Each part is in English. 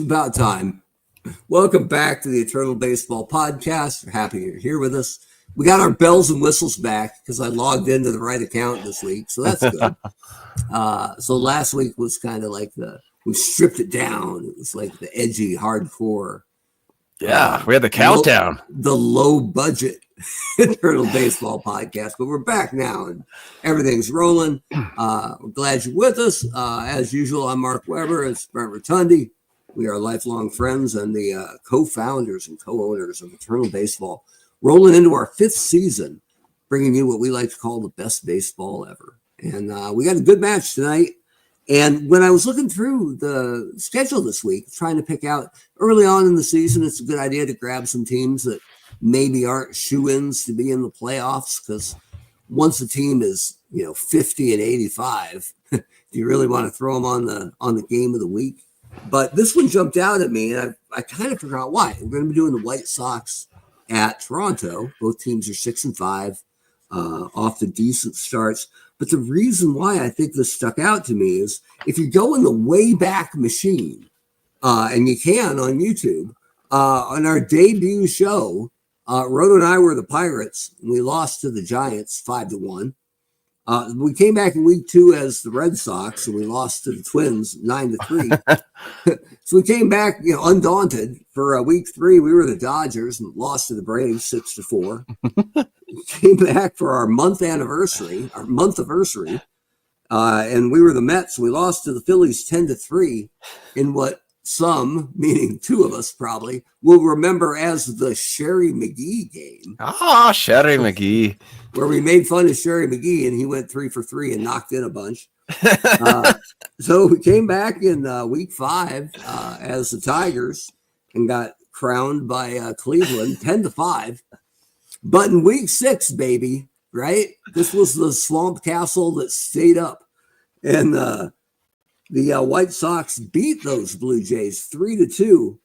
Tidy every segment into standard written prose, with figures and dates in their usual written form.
about time. Welcome back to the Eternal Baseball Podcast. We're happy you're here with us. We got our bells and whistles back because I logged into the right account this week, so that's good. So last week was kind of like we stripped it down. It was like the edgy, hardcore. Yeah, we had the countdown. The low budget Eternal Baseball Podcast, but we're back now and everything's rolling. We're glad you're with us. As usual, I'm Mark Weber. It's Brent Rotundi. We are lifelong friends and the co-founders and co-owners of Eternal Baseball, rolling into our 5th season, bringing you what we like to call the best baseball ever. And we got a good match tonight. And when I was looking through the schedule this week, trying to pick out early on in the season, it's a good idea to grab some teams that maybe aren't shoo-ins to be in the playoffs, because once a team is 50 and 85, do you really want to throw them on the game of the week? But this one jumped out at me, and I kind of figured out why. We're going to be doing the White Sox at Toronto. Both teams are 6-5, off to decent starts. But the reason why I think this stuck out to me is if you go in the Wayback Machine, and you can on YouTube, on our debut show, Roto and I were the Pirates, and we lost to the Giants 5-1. We came back in week 2 as the Red Sox, and we lost to the Twins 9-3. So we came back, undaunted. For week 3, we were the Dodgers and lost to the Braves 6-4. We came back for our month anniversary, and we were the Mets. We lost to the Phillies 10-3 in what some, meaning 2 of us probably, will remember as the Sherry McGee game. Ah, Sherry McGee. Where we made fun of Sherry McGee, and he went 3 for 3 and knocked in a bunch. So we came back in week 5 as the Tigers and got crowned by Cleveland 10-5. But in week 6, baby, right? This was the Swamp Castle that stayed up. And the White Sox beat those Blue Jays 3-2.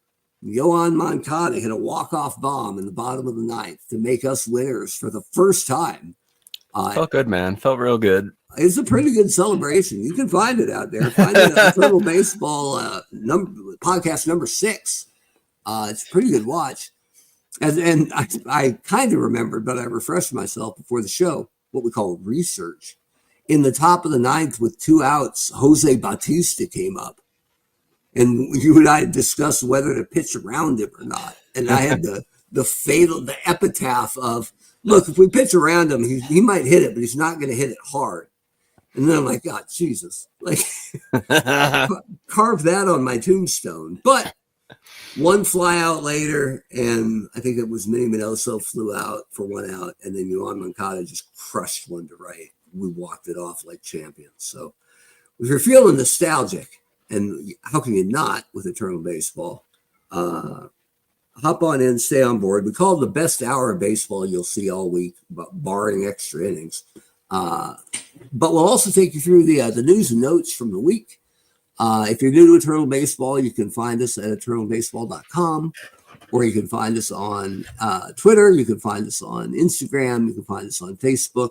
Yohan Moncada hit a walk-off bomb in the bottom of the 9th to make us winners for the first time. Felt good, man. Felt real good. It's a pretty good celebration. You can find it out there. Find it on Eternal Baseball podcast number 6. It's a pretty good watch. And I kind of remembered, but I refreshed myself before the show, what we call research. In the top of the 9th with 2 outs, Jose Bautista came up. And you and I discussed whether to pitch around him or not. And I had the epitaph of, look, if we pitch around him, he might hit it, but he's not going to hit it hard. And then I'm like, God, Jesus. Like, carve that on my tombstone. But one fly out later, and I think it was Minnie Minoso flew out for 1 out, and then Yohan Moncada just crushed one to right. We walked it off like champions. So if you're feeling nostalgic, and how can you not with Eternal Baseball, hop on in, stay on board. We call it the best hour of baseball you'll see all week, barring extra innings. But we'll also take you through the news and notes from the week. If you're new to Eternal Baseball, you can find us at eternalbaseball.com, or you can find us on Twitter. You can find us on Instagram. You can find us on Facebook.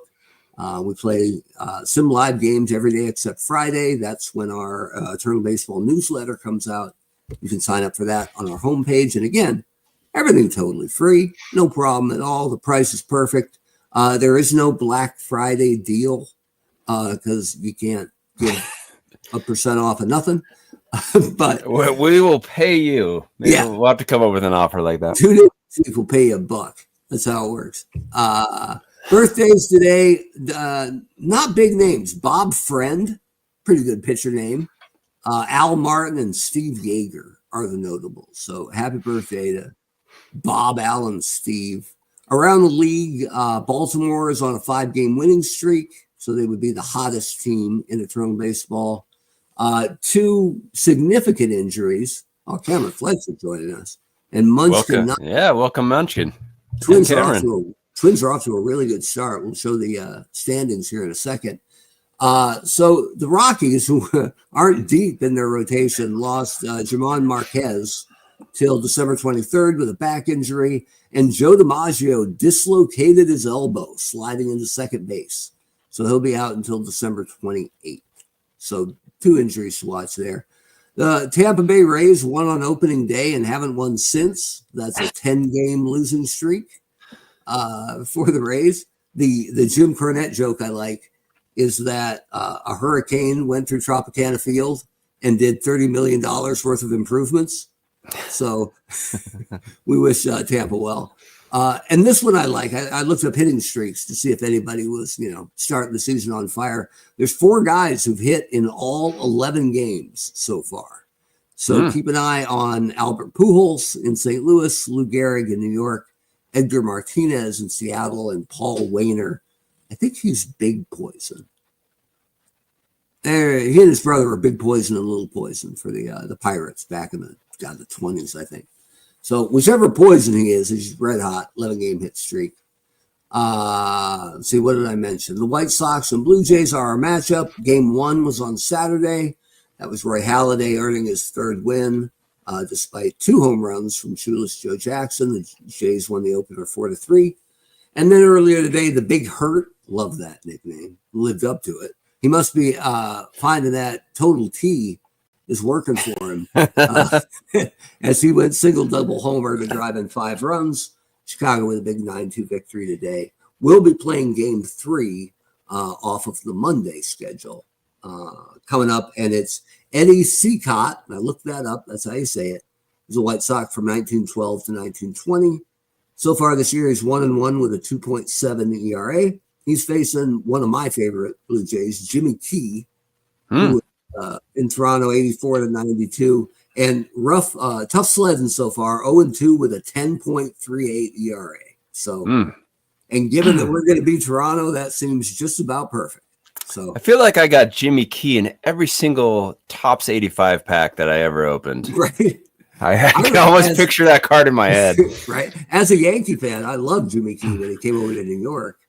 We play some live games every day except Friday. That's when our Eternal Baseball newsletter comes out. You can sign up for that on our homepage. And again, everything totally free. No problem at all. The price is perfect. There is no Black Friday deal because you can't give a % off of nothing. But we will pay you. Maybe we'll have to come up with an offer like that. Tune in, see if we'll pay you $1. That's how it works. Birthdays today, not big names. Bob Friend, pretty good pitcher name. Al Martin and Steve Yeager are the notables. So happy birthday to Bob, Al, and Steve. Around the league, Baltimore is on a 5-game winning streak, so they would be the hottest team in Eternal Baseball. 2 significant injuries. Oh, Cameron Fletcher joining us. And Munchkin. Welcome Munchkin. Twins are off to a really good start. We'll show the standings here in a second. So the Rockies, who aren't deep in their rotation, lost German Marquez till December 23rd with a back injury, and Joe DiMaggio dislocated his elbow sliding into second base. So he'll be out until December 28th. So 2 injuries to watch there. The Tampa Bay Rays won on opening day and haven't won since. That's a 10-game losing streak for the Rays. The Jim Cornette joke I like is that a hurricane went through Tropicana Field and did $30 million worth of improvements. So we wish Tampa well. And this one I like. I looked up hitting streaks to see if anybody was, starting the season on fire. There's 4 guys who've hit in all 11 games so far. So keep an eye on Albert Pujols in St. Louis, Lou Gehrig in New York, Edgar Martinez in Seattle, and Paul Wainer. I think he's Big Poison. He and his brother were Big Poison and Little Poison for the Pirates back in the 20s, I think. So whichever Poison he is, he's red hot, 11-game hit streak. Let's see, what did I mention? The White Sox and Blue Jays are our matchup. Game 1 was on Saturday. That was Roy Halladay earning his 3rd win, despite 2 home runs from shoeless Joe Jackson. The Jays won the opener 4-3. And then earlier today, the Big Hurt, love that nickname, lived up to it. He must be finding that Total T is working for him as he went single-double homer to drive in 5 runs. Chicago with a big 9-2 victory today. We'll be playing Game 3 off of the Monday schedule coming up, and it's Eddie Cicotte. And I looked that up. That's how you say it. He's a White Sox from 1912 to 1920. So far this year, he's 1-1 with a 2.7 ERA. He's facing one of my favorite Blue Jays, Jimmy Key, who was in Toronto, 84 to 92, and tough sledding so far, 0-2 with a 10.38 ERA. So, and given that we're going to beat Toronto, that seems just about perfect. So I feel like I got Jimmy Key in every single Topps 85 pack that I ever opened. Right. I can almost picture that card in my head. Right. As a Yankee fan, I loved Jimmy Key when he came over to New York.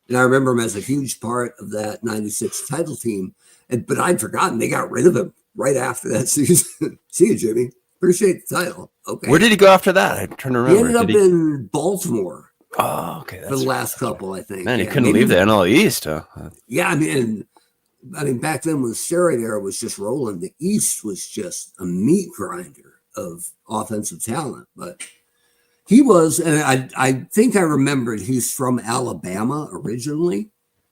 And I remember him as a huge part of that 96 title team. But I'd forgotten they got rid of him right after that season. See you, Jimmy. Appreciate the title. Okay. Where did he go after that? I'm trying to remember. He ended up in Baltimore. Oh, okay. For the last couple, I think. Man, he couldn't leave the NL East, huh? Yeah, I mean, back then when the steroid era was just rolling, the East was just a meat grinder of offensive talent. But he was, and I think I remembered he's from Alabama originally,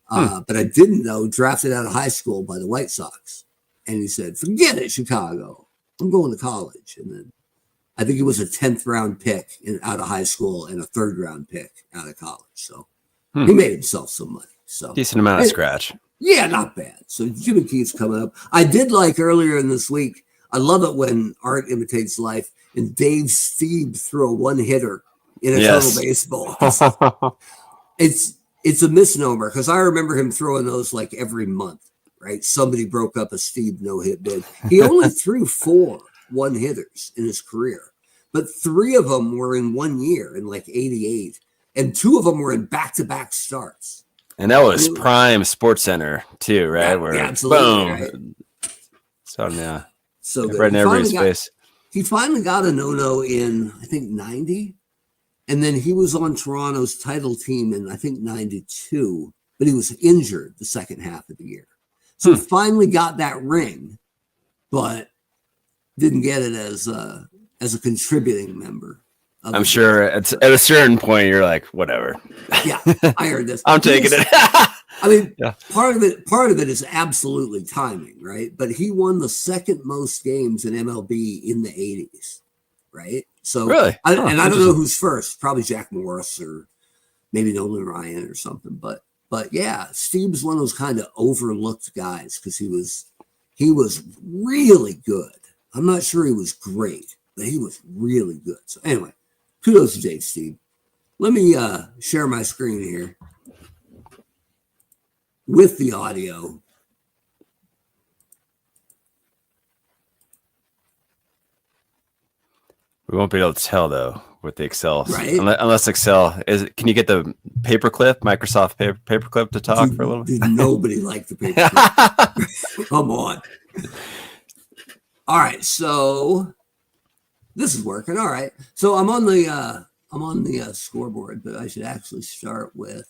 but I didn't know, drafted out of high school by the White Sox. And he said, forget it, Chicago. I'm going to college. And then I think he was a 10th round pick out of high school and a 3rd round pick out of college. So he made himself some money. So decent amount of scratch. Yeah, not bad. So Jimmy Keith's coming up. I did like earlier in this week, I love it when art imitates life, and Dave Stieb threw a 1-hitter in a total baseball. It's a misnomer because I remember him throwing those like every month, right? Somebody broke up a Stieb no-hit bid. He only threw 4 1-hitters in his career, but 3 of them were in 1 year in like 88, and 2 of them were in back-to-back starts. And that was prime Sports Center too, right? Yeah, absolutely. Boom. Right. So yeah. So good. Right in every space. He finally got a no-no in, I think, 90. And then he was on Toronto's title team in, I think, 92. But he was injured the second half of the year. So he finally got that ring, but didn't get it as a contributing member. I'm sure at a certain point you're like, whatever. Yeah, I heard this. I'm taking it. I mean, part of it is absolutely timing, right? But he won the 2nd most games in MLB in the 80s, right? So really, I don't know who's first. Probably Jack Morris or maybe Nolan Ryan or something. But yeah, Steve's one of those kind of overlooked guys because he was really good. I'm not sure he was great, but he was really good. So anyway, kudos to Dave Steve. Let me share my screen here with the audio. We won't be able to tell though with the Excel, right? Unless Excel is. Can you get the paperclip, Microsoft paperclip to talk for a little bit? Nobody liked the paperclip. Come on. All right, so this is working. All right, so I'm on the scoreboard, but I should actually start with.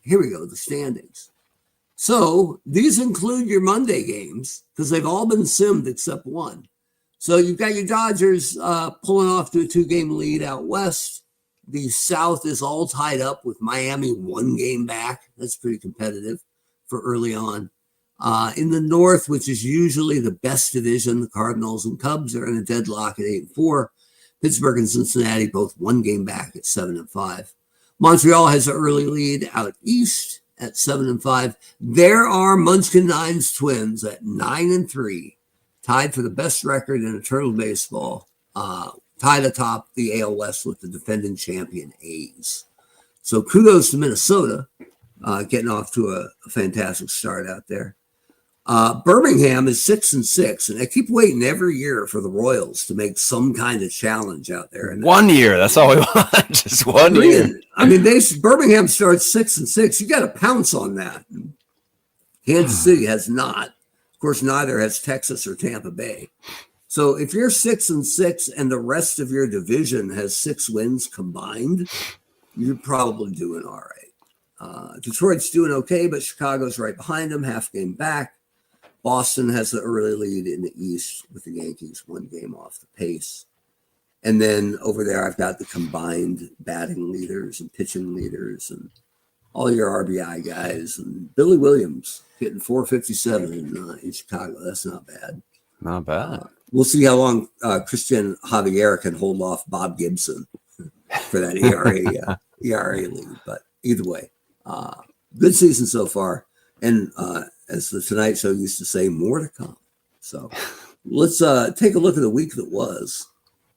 Here we go, the standings. So these include your Monday games because they've all been simmed except one. So you've got your Dodgers pulling off to a 2-game lead out west. The South is all tied up with Miami 1 game back. That's pretty competitive for early on. In the North, which is usually the best division, the Cardinals and Cubs are in a deadlock at 8-4. Pittsburgh and Cincinnati both 1 game back at 7-5. Montreal has an early lead out east at 7-5. There are Munchkin Nines Twins at 9-3, tied for the best record in eternal baseball, tied atop the AL West with the defending champion A's. So kudos to Minnesota, getting off to a fantastic start out there. Birmingham is 6-6, and I keep waiting every year for the Royals to make some kind of challenge out there. And 1 year, that's all we want. Just 1 year. I mean, Birmingham starts 6-6. You got to pounce on that. Kansas City has not. Of course, neither has Texas or Tampa Bay. So if you're 6-6 and the rest of your division has 6 wins combined, you're probably doing all right. Detroit's doing okay, but Chicago's right behind them, half game back. Boston has the early lead in the East with the Yankees 1 game off the pace. And then over there, I've got the combined batting leaders and pitching leaders and all your RBI guys. And Billy Williams hitting 457 in Chicago. That's not bad. Not bad. We'll see how long Christian Javier can hold off Bob Gibson for that ERA lead. But either way, good season so far. And as the Tonight Show used to say, more to come. So let's take a look at the week that was.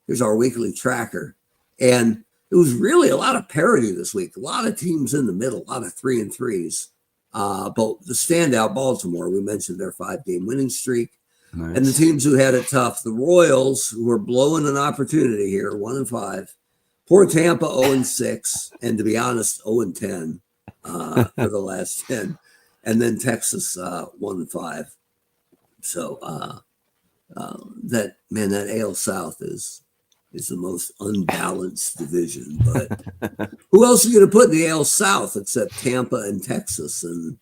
Here's our weekly tracker. And it was really a lot of parity this week. A lot of teams in the middle, a lot of 3-3s. But the standout, Baltimore, we mentioned their 5-game winning streak. Nice. And the teams who had it tough, the Royals, who were blowing an opportunity here, 1-5. Poor Tampa, 0-6. And to be honest, 0-10 for the last 10. And then Texas 1-5. So that AL South is the most unbalanced division. But who else are you going to put in the AL South except Tampa and Texas and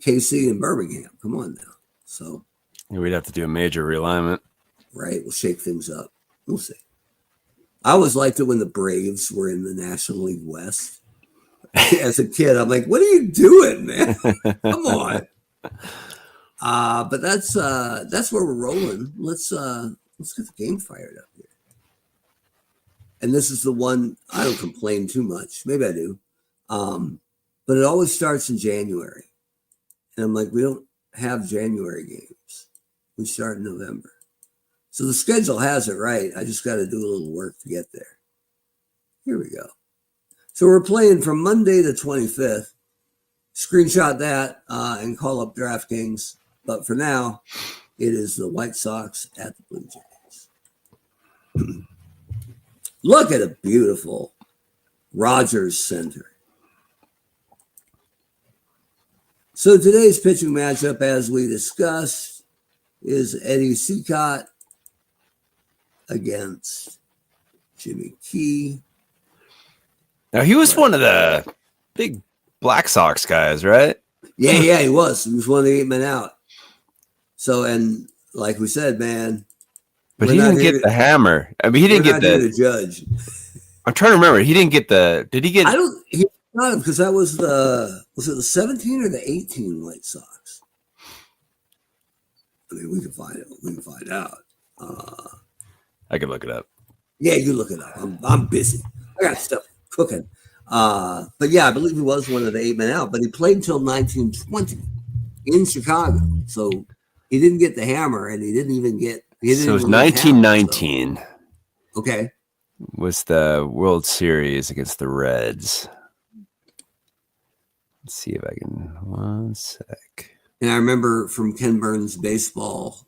KC and Birmingham? Come on now. So we'd have to do a major realignment. Right. We'll shake things up. We'll see. I always liked it when the Braves were in the National League West. As a kid, I'm like, what are you doing, man? Come on. But that's where we're rolling. Let's get the game fired up here. And this is the one I don't complain too much. Maybe I do. But it always starts in January. And I'm like, we don't have January games. We start in November. So the schedule has it right. I just got to do a little work to get there. Here we go. So we're playing from Monday the 25th. Screenshot that and call up DraftKings. But for now, it is the White Sox at the Blue Jays. Look at a beautiful Rogers Center. So today's pitching matchup, as we discussed, is Eddie Cicotte against Jimmy Key. Now, he was one of the big Black Sox guys, right? Yeah, he was. He was one of the 8 men out. So, and like we said, man. But he didn't get the hammer. I mean, he didn't get the judge. I'm trying to remember. He didn't get the. Did he get? He got him because that was it the 17 or the 18 White Sox? I mean, we can find it. We can find out. I can look it up. Yeah, you look it up. I'm busy. I got stuff cooking. But yeah, I believe he was one of the 8 men out, but he played until 1920 in Chicago. So he didn't get the hammer, and he didn't even get. So it was 1919. Hammer, so. Okay. Was the World Series against the Reds. Let's see if I can. 1 sec. And I remember from Ken Burns' baseball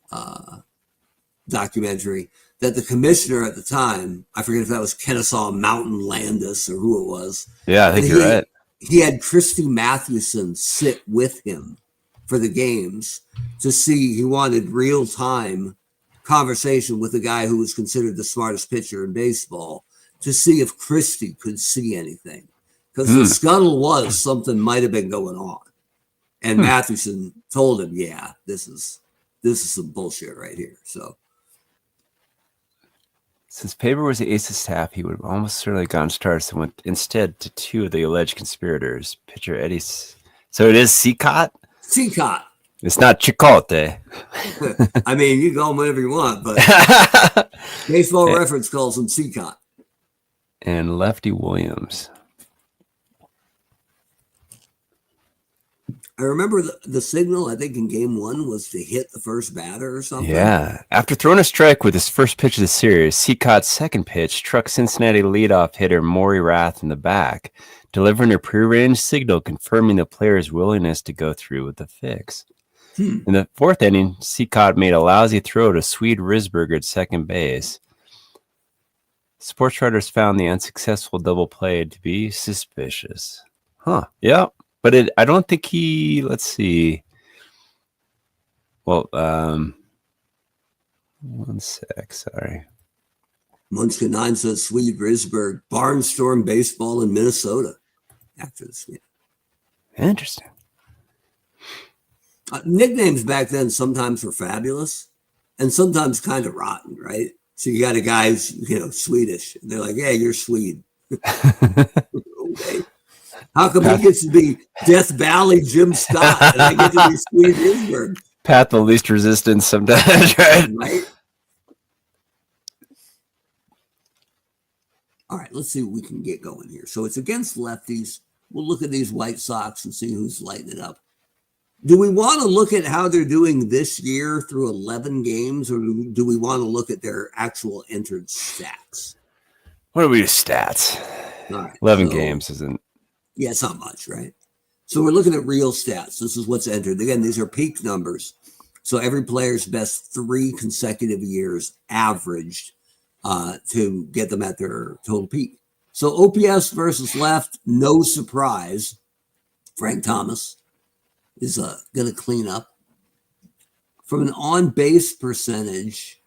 documentary that the commissioner at the time, I forget if that was Kennesaw Mountain Landis or who it was. Yeah, I think you're right. He had Christy Mathewson sit with him for the games to see. He wanted real-time conversation with the guy who was considered the smartest pitcher in baseball to see if Christy could see anything. Because the scuttle was something might have been going on. And Mathewson told him, yeah, this is some bullshit right here. So since Paper was the ace of staff, he would have almost certainly gone starts and went instead to two of the alleged conspirators. Pitcher Eddie. So it is Cicotte? Cicotte. It's not Cicotte. I mean, you call him whatever you want, but Baseball Reference calls him Cicotte. And Lefty Williams. I remember the signal, I think in game 1 was to hit the first batter or something. Yeah. After throwing a strike with his first pitch of the series, Cicotte's second pitch struck Cincinnati leadoff hitter Maury Rath in the back, delivering a prearranged signal confirming the player's willingness to go through with the fix. In the fourth inning, Cicotte made a lousy throw to Swede Risberger at second base. Sports writers found the unsuccessful double play to be suspicious. Yeah. But I don't think let's see. Well, one sec, sorry. Munchkin 9 says Swede Risberg, barnstorm baseball in Minnesota after this game. Interesting. Nicknames back then sometimes were fabulous and sometimes kind of rotten, right? So you got a guy who's, Swedish. And they're like, yeah, you're Swede. Okay. How come he gets to be Death Valley Jim Scott and I get to be Swede Risberg? Path of least resistance sometimes, right? Right? All right, let's see what we can get going here. So it's against lefties. We'll look at these White Sox and see who's lighting it up. Do we want to look at how they're doing this year through 11 games, or do we want to look at their actual entered stats? What do we do stats? All right, 11 games isn't. Yeah, it's not much, right? So we're looking at real stats. This is what's entered. Again, these are peak numbers. So every player's best 3 consecutive years averaged to get them at their total peak. So OPS versus left, no surprise. Frank Thomas is going to clean up. From an on-base percentage,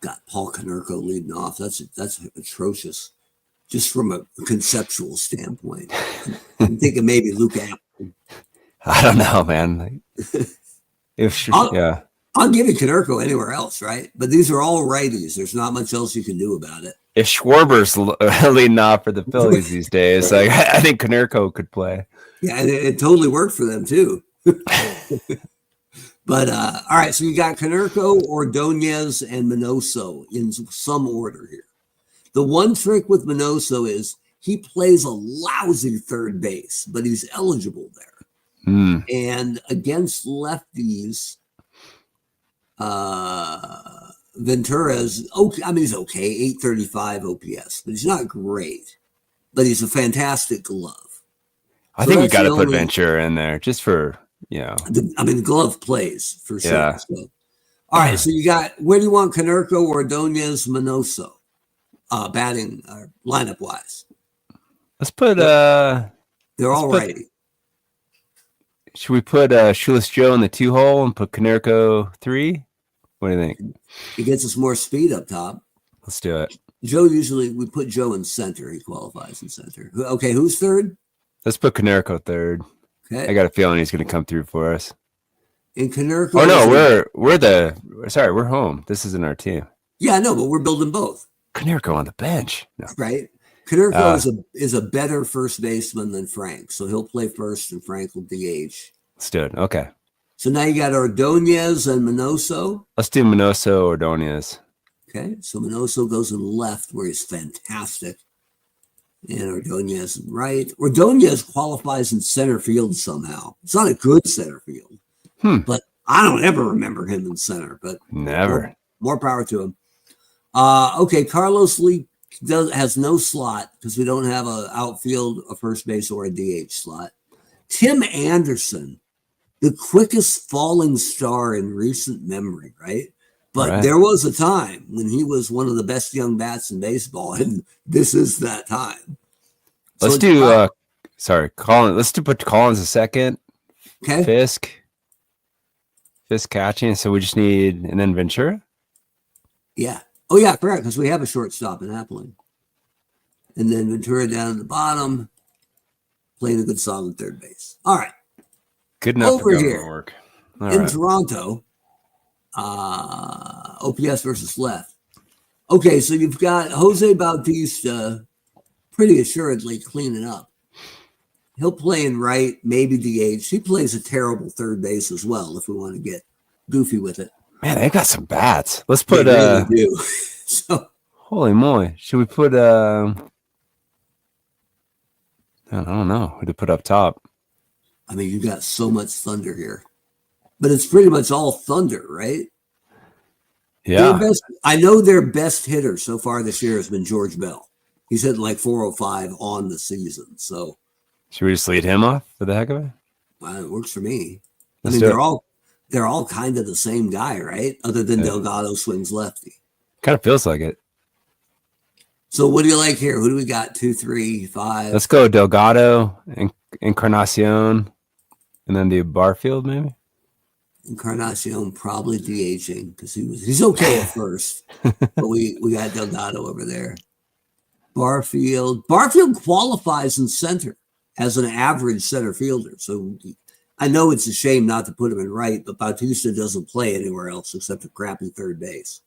got Paul Konerko leading off. That's atrocious, just from a conceptual standpoint. I'm thinking maybe Luke Apple. I don't know, man. I'll give you Konerko anywhere else, right? But these are all righties. There's not much else you can do about it. If Schwarber's leading off for the Phillies these days, like, I think Konerko could play. Yeah, and it totally worked for them too. But all right, so you got Konerko, Ordonez, and Minoso in some order here. The one trick with Minoso is he plays a lousy third base, but he's eligible there. And against lefties, Ventura's okay. I mean, he's okay, 835 OPS, but he's not great. But he's a fantastic glove. I think we got to put Ventura in there just for, the glove plays for sure. Yeah. So, all right, so you got, where do you want Konerko, Ordonez, Minoso batting lineup wise? Let's put they're all righty. Should we put Shoeless Joe in the 2-hole and put Konerko 3? What do you think? It gets us more speed up top. Let's do it. Joe, usually we put Joe in center. He qualifies in center. Okay, who's third? Let's put Konerko third. Okay. I got a feeling he's going to come through for us. And Konerko. Oh no, we're home. This isn't our team. Yeah, no, but we're building both. Konerko on the bench, no. Right? Konerko is a better first baseman than Frank, so he'll play first, and Frank will DH. Let's do it. Okay. So now you got Ordonez and Minoso. Let's do Minoso, Ordonez. Okay, so Minoso goes in left, where he's fantastic, and Ordonez in right. Ordonez qualifies in center field somehow. It's not a good center field, but I don't ever remember him in center. But never. More power to him. Okay, Carlos Lee has no slot because we don't have a outfield, a first base, or a DH slot. Tim Anderson, the quickest falling star in recent memory, right? But there was a time when he was one of the best young bats in baseball, and this is that time. Let's do Collins. Let's put Collins a second. Okay. Fisk catching. So we just need, and then Ventura. Yeah. Oh yeah, correct. Because we have a shortstop in Appling, and then Ventura down at the bottom, playing a good solid third base. All right. Good enough for Over government here work. All in right. Toronto, OPS versus left. Okay, so you've got Jose Bautista pretty assuredly cleaning up. He'll play in right, maybe DH. He plays a terrible third base as well if we want to get goofy with it. Man, they got some bats. Let's put They really do. So holy moly. Should we put I don't know who to put up top. I mean, you got so much thunder here. But it's pretty much all thunder, right? Yeah. I know their best hitter so far this year has been George Bell. He's hitting like 405 on the season. So should we just lead him off for the heck of it? well, it works for me. Let's I mean, do they're all kind of the same guy, right? Other than Delgado swings lefty. Kind of feels like it. So what do you like here? Who do we got? 2, 3, 5. Let's go Delgado, Encarnacion, and then the Barfield maybe. Encarnacion probably DHing because he's okay at first, but we got Delgado over there. Barfield qualifies in center as an average center fielder. So I know it's a shame not to put him in right, but Bautista doesn't play anywhere else except a crappy third base.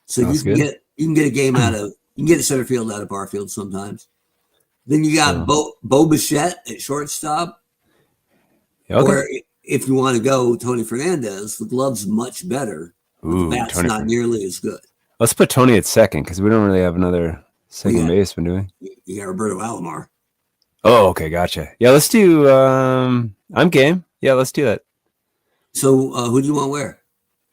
So you can get a game out of you can get a center field out of Barfield sometimes. Then you got Bo Bichette at shortstop. Okay. Or if you want to go Tony Fernandez, the glove's much better. Ooh, the bat's not nearly as good. Let's put Tony at second because we don't really have another second baseman, do we? You got Roberto Alomar. Oh, okay, gotcha. Yeah, let's do. I'm game. Yeah, let's do that. So who do you want where?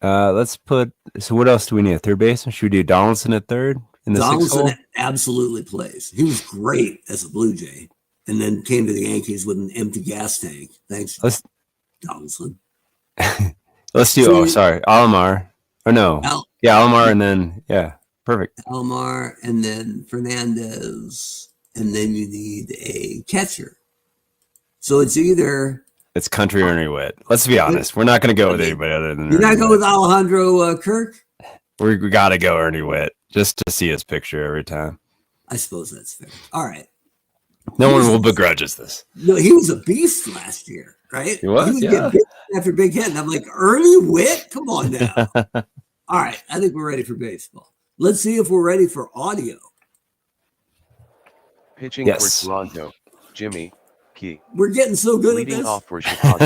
Let's put. So what else do we need? A third baseman? Should we do Donaldson at third in the sixth hole? Donaldson absolutely plays. He was great as a Blue Jay, and then came to the Yankees with an empty gas tank. Thanks, Donaldson. Let's do. Alomar. Or no? Alomar, and then perfect. Alomar, and then Fernandez, and then you need a catcher. So it's either. It's country or Ernie Witt. Let's be honest. We're not going to go with anybody other than You're not going with Alejandro Kirk? We got to go Ernie Witt just to see his picture every time. I suppose that's fair. All right. No one will begrudge us this. No, he was a beast last year, right? He was getting big after big hit. And I'm like, Ernie Witt? Come on now. All right. I think we're ready for baseball. Let's see if we're ready for audio. Pitching for Toronto, Jimmy Key. We're getting so good Leading at this. off for Chicago.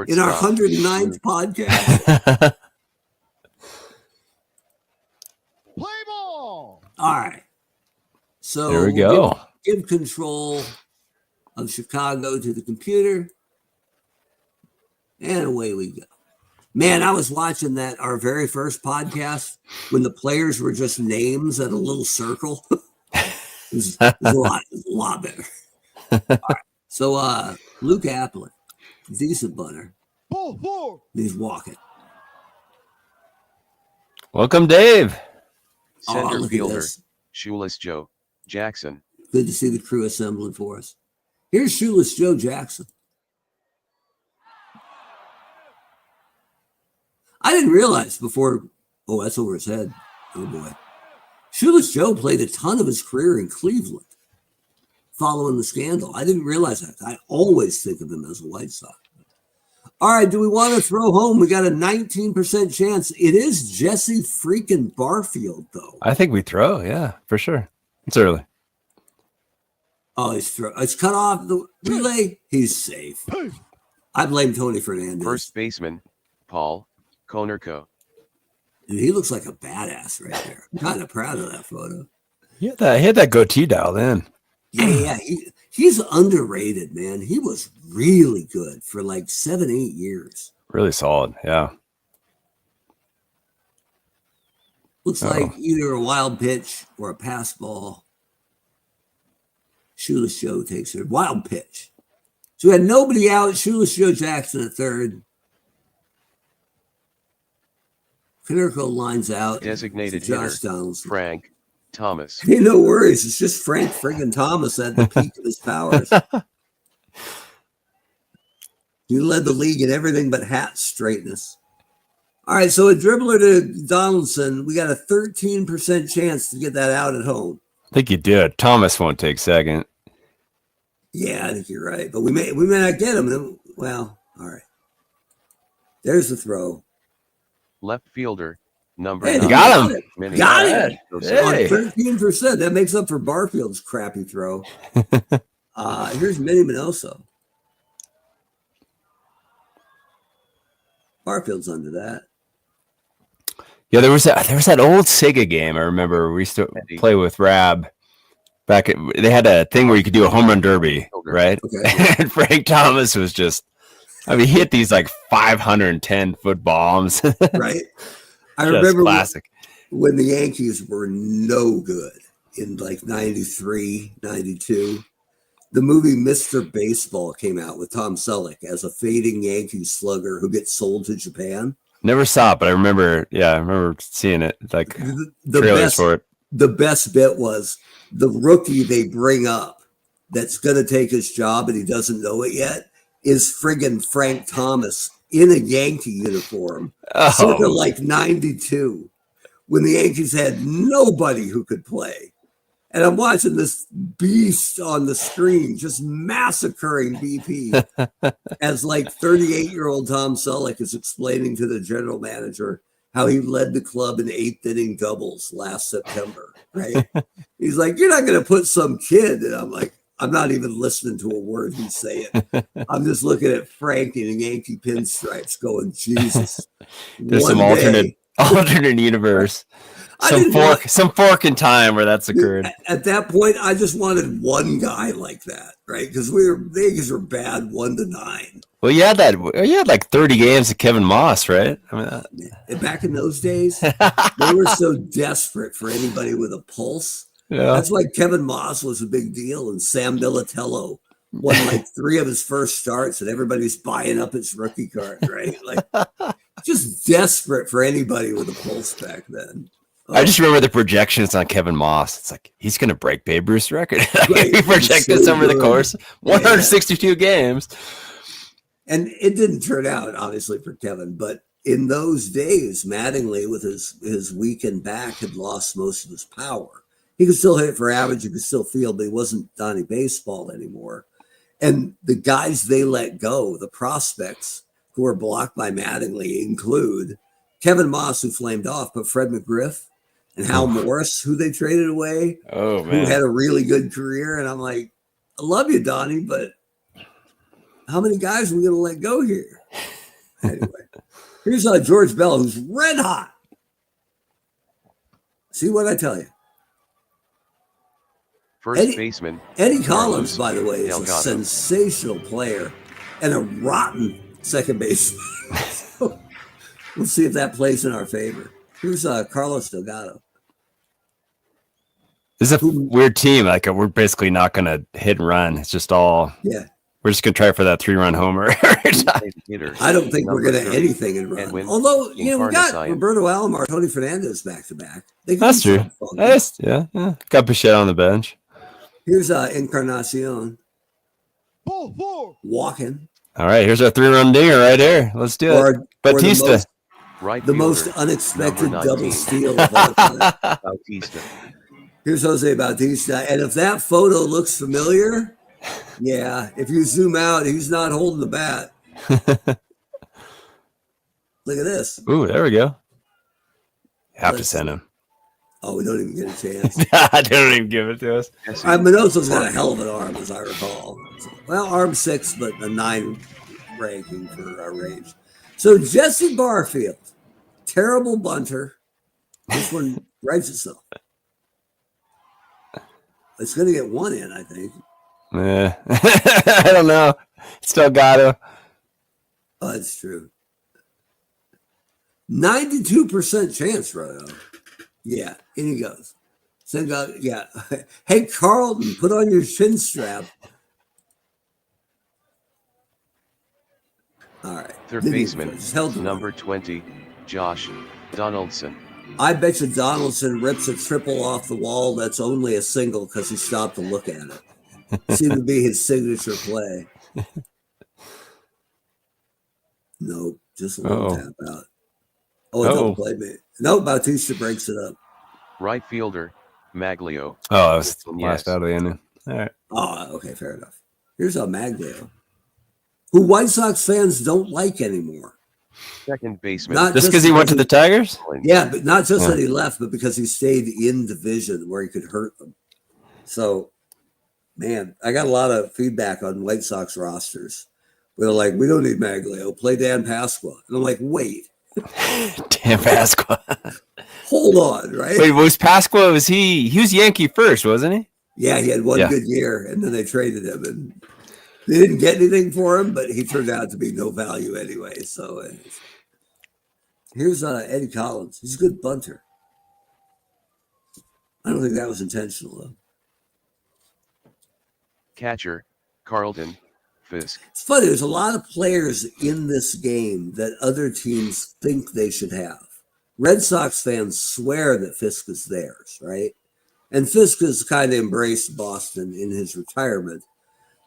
In our 109th podcast. Play ball. All right. So there we go. Give control of Chicago to the computer. And away we go. Man, I was watching our very first podcast when the players were just names at a little circle. it was a lot better. All right. So Luke Applet, decent bunter. He's walking. Welcome, Dave. Center fielder, Shoeless Joe Jackson. Good to see the crew assembling for us. Here's Shoeless Joe Jackson. I didn't realize before. Oh, that's over his head. Oh, boy. Shoeless Joe played a ton of his career in Cleveland following the scandal. I didn't realize that. I always think of him as a White Sox. All right, do we want to throw home? We got a 19% chance. It is Jesse freaking Barfield, though. I think we throw, yeah, for sure. It's early. Oh, it's cut off the relay. He's safe. I blame Tony Fernandez. First baseman, Paul Konerko. Dude, he looks like a badass right there. I'm kind of proud of that photo. He had that goatee dialed in. Yeah. He's underrated, man. He was really good for like 7-8 years. Really solid, yeah. Looks like either a wild pitch or a pass ball. Shoeless Joe takes it. Wild pitch. So we had nobody out. Shoeless Joe Jackson at third. Konerko lines out. Designated hitter, Frank Thomas. Hey, no worries. It's just Frank friggin' Thomas at the peak of his powers. He led the league in everything but hat straightness. All right, so a dribbler to Donaldson. We got a 13% chance to get that out at home. I think you did. Thomas won't take second. Yeah, I think you're right. But we may not get him. Well, All right. There's the throw. Left fielder, number Hey, 9. got him. Minnie. Got it. Hey. 13%. That makes up for Barfield's crappy throw. Here's Minnie Minoso. Barfield's under that. Yeah, there was that old Sega game I remember we used to play with Rab. They had a thing where you could do a home run derby, right? Okay. And Frank Thomas was just, he hit these like 510-foot bombs. Right. I Just remember classic. when the Yankees were no good in like 93, 92. The movie Mr. Baseball came out with Tom Selleck as a fading Yankee slugger who gets sold to Japan. Never saw it, but I remember seeing it, like trailers for it. The best bit was the rookie they bring up that's going to take his job and he doesn't know it yet is friggin' Frank Thomas in a Yankee uniform, circa like 92, when the Yankees had nobody who could play. And I'm watching this beast on the screen just massacring BP as like 38-year-old Tom Selleck is explaining to the general manager how he led the club in 8th inning doubles last September, right? He's like, you're not going to put some kid. And I'm like, I'm not even listening to a word he's saying. I'm just looking at Frank in Yankee pinstripes going, Jesus. There's some alternate universe. Some fork in time where that's occurred. At that point, I just wanted one guy like that, right? Because the Yankees were bad 1-9. Well, you had like 30 games of Kevin Moss, right? And back in those days, they were so desperate for anybody with a pulse. Yeah. That's why Kevin Moss was a big deal, and Sam Militello won like 3 of his first starts, and everybody's buying up his rookie card, right? Like, just desperate for anybody with a pulse back then. I just remember the projections on Kevin Moss. It's like he's going to break Babe Ruth's record. Right. He projected over the course 162 games. And it didn't turn out, obviously, for Kevin. But in those days, Mattingly, with his weakened back, had lost most of his power. He could still hit it for average. He could still field, but he wasn't Donnie Baseball anymore. And the guys they let go, the prospects who were blocked by Mattingly, include Kevin Moss, who flamed off, but Fred McGriff and Hal Morris, who they traded away, who had a really good career. And I'm like, I love you, Donnie, but how many guys are we going to let go here? Anyway, here's George Bell, who's red hot. See what I tell you. First baseman. Eddie Collins, by the way, is a sensational player and a rotten second baseman. So we'll see if that plays in our favor. Here's Carlos Delgado. This is a weird team. Like, we're basically not going to hit and run. It's just all. Yeah. We're just going to try for that 3-run homer. I don't think we're going to anything in run. Although, we got Roberto Alomar, Tony Fernandez back-to-back. That's true. Yeah. Got Bichette on the bench. Here's Encarnacion. Walking. All right, here's our 3-run dinger right here. Let's do it. Batista. The most unexpected double steal of all time. Bautista. Here's Jose Bautista. And if that photo looks familiar, yeah, if you zoom out, he's not holding the bat. Look at this. Ooh, there we go. You have to send him. Oh, we don't even get a chance. They don't even give it to us. Minoso's got a hell of an arm, as I recall. Well, arm 6, but a 9 ranking for our range. So Jesse Barfield, terrible bunter. This one writes itself. It's going to get 1 in, I think. I don't know. Still got to. Oh, that's true. 92% chance, Rodo. Yeah, in he goes. Yeah. Hey, Carlton, put on your shin strap. All right. Third baseman, number 20, Josh Donaldson. I bet you Donaldson rips a triple off the wall that's only a single because he stopped to look at it. Seemed to be his signature play. Nope, just a little tap out. Oh, don't play me. No, Bautista breaks it up. Right fielder, Magglio. Oh, that was last out of the inning. All right. Oh, okay, fair enough. Here's Magglio. who White Sox fans don't like anymore. Second baseman. Not Just because he went to the Tigers? Yeah, but not just that he left, but because he stayed in division where he could hurt them. So, man, I got a lot of feedback on White Sox rosters. They're like, we don't need Magglio. Play Dan Pasqua. And I'm like, wait. Dan Pasqua. Hold on, right? Wait, was Pasqua, he was Yankee first, wasn't he? Yeah, he had one good year, and then they traded him. And they didn't get anything for him, but he turned out to be no value anyway. So here's Eddie Collins. He's a good bunter. I don't think that was intentional, though. Catcher, Carlton, Fisk. It's funny. There's a lot of players in this game that other teams think they should have. Red Sox fans swear that Fisk is theirs, right? And Fisk has kind of embraced Boston in his retirement.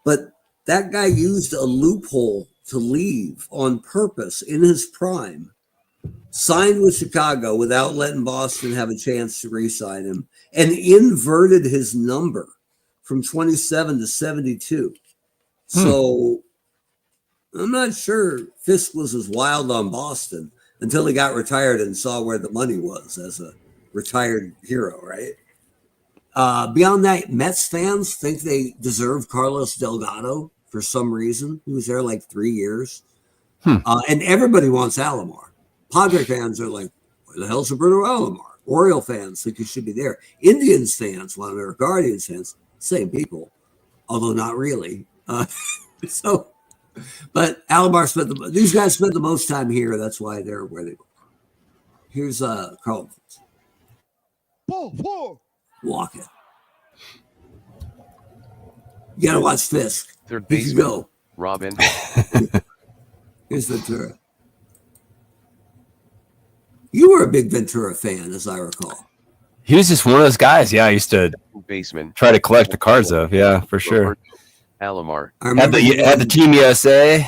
But that guy used a loophole to leave on purpose in his prime, signed with Chicago without letting Boston have a chance to re-sign him, and inverted his number from 27 to 72. So I'm not sure Fisk was as wild on Boston until he got retired and saw where the money was as a retired hero, right? Beyond that, Mets fans think they deserve Carlos Delgado for some reason. He was there like 3 years. And everybody wants Alomar. Padre fans are like, where the hell's Roberto Alomar? Oriole fans think he should be there. Indians fans want him, or Guardians fans, same people, although not really. But Alomar these guys spent the most time here. That's why they're where they go. Here's Carlton. Ball four. Walk it. You gotta watch Fisk. Third He can baseman, go. Robin. Here's Ventura. You were a big Ventura fan, as I recall. He was just one of those guys. Yeah, I used to Baseman, try to collect the cards of. Yeah, for sure. Alomar. I remember Had the Team USA.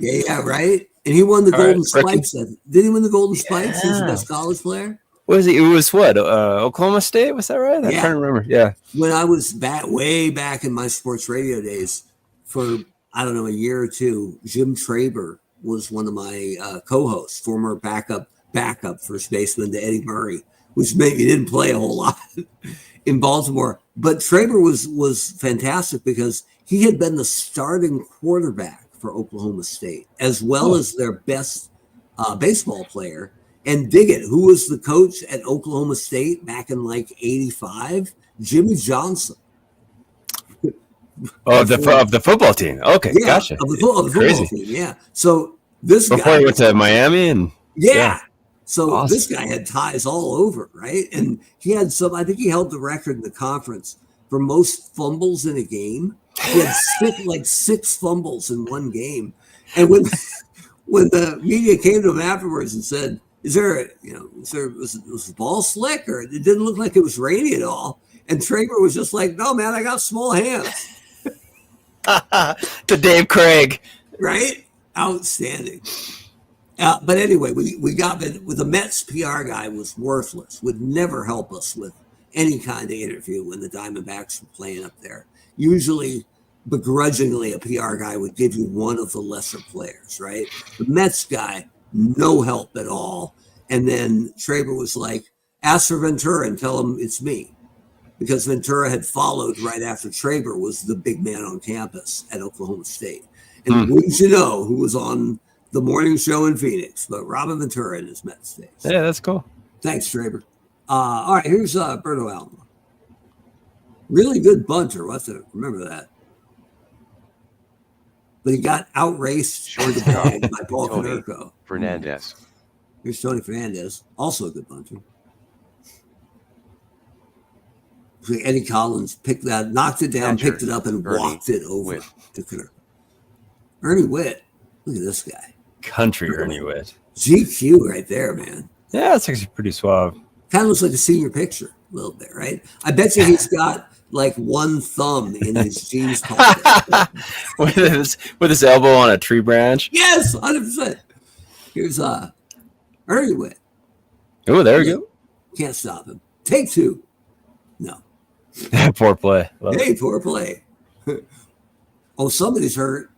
Yeah, right. And he won the All right, Golden Spikes. Did he win the Golden Spikes? He was the best college player. Was he? It was what? Oklahoma State? Was that right? I'm trying to remember. Yeah. When I was way back in my sports radio days, for I don't know, a year or two, Jim Traber was one of my co-hosts, former backup first baseman to Eddie Murray, which maybe didn't play a whole lot in Baltimore. But Traber was fantastic because he had been the starting quarterback for Oklahoma State, as well as their best baseball player. And Diggett, who was the coach at Oklahoma State back in like 85, Jimmy Johnson. Oh, of the football team. Okay, Yeah, gotcha. of the football team, yeah. So this Before guy he went to Miami and So Awesome. This guy had ties all over, right? And he had I think he held the record in the conference for most fumbles in a game. He had six fumbles in one game. And when the media came to him afterwards and said, was the ball slick, or it didn't look like it was rainy at all? And Traeger was just like, no, man, I got small hands. to Dave Craig. Right? Outstanding. But anyway, we got with the Mets PR guy was worthless, would never help us with any kind of interview when the Diamondbacks were playing up there. Usually, begrudgingly, a PR guy would give you one of the lesser players, right? The Mets guy, no help at all. And then Traber was like, ask for Ventura and tell him it's me. Because Ventura had followed right after Traber was the big man on campus at Oklahoma State. And wouldn't you know who was on the morning show in Phoenix, but Robin Ventura in his Mets days. Yeah, that's cool. Thanks, Traber. All right, here's Berto Alomar. Really good bunter. We'll have to remember that. But he got outraced toward the bag by Paul Tony Konerko. Fernandez. Here's Tony Fernandez, also a good bunter. Eddie Collins knocked it down, Catcher, picked it up, and Ernie walked it over Witt. to Konerko. Ernie Witt. Look at this guy. Country Ernie Witt. GQ right there, man. Yeah, it's actually pretty suave. Kind of looks like a senior picture a little bit, right? I bet you he's got like one thumb in his jeans pocket. with his elbow on a tree branch. Yes, 100%. Here's Ernie Witt. Oh, there we go. Can't stop him. Take two. No. Poor play. Love it. Hey, poor play. Oh, somebody's hurt.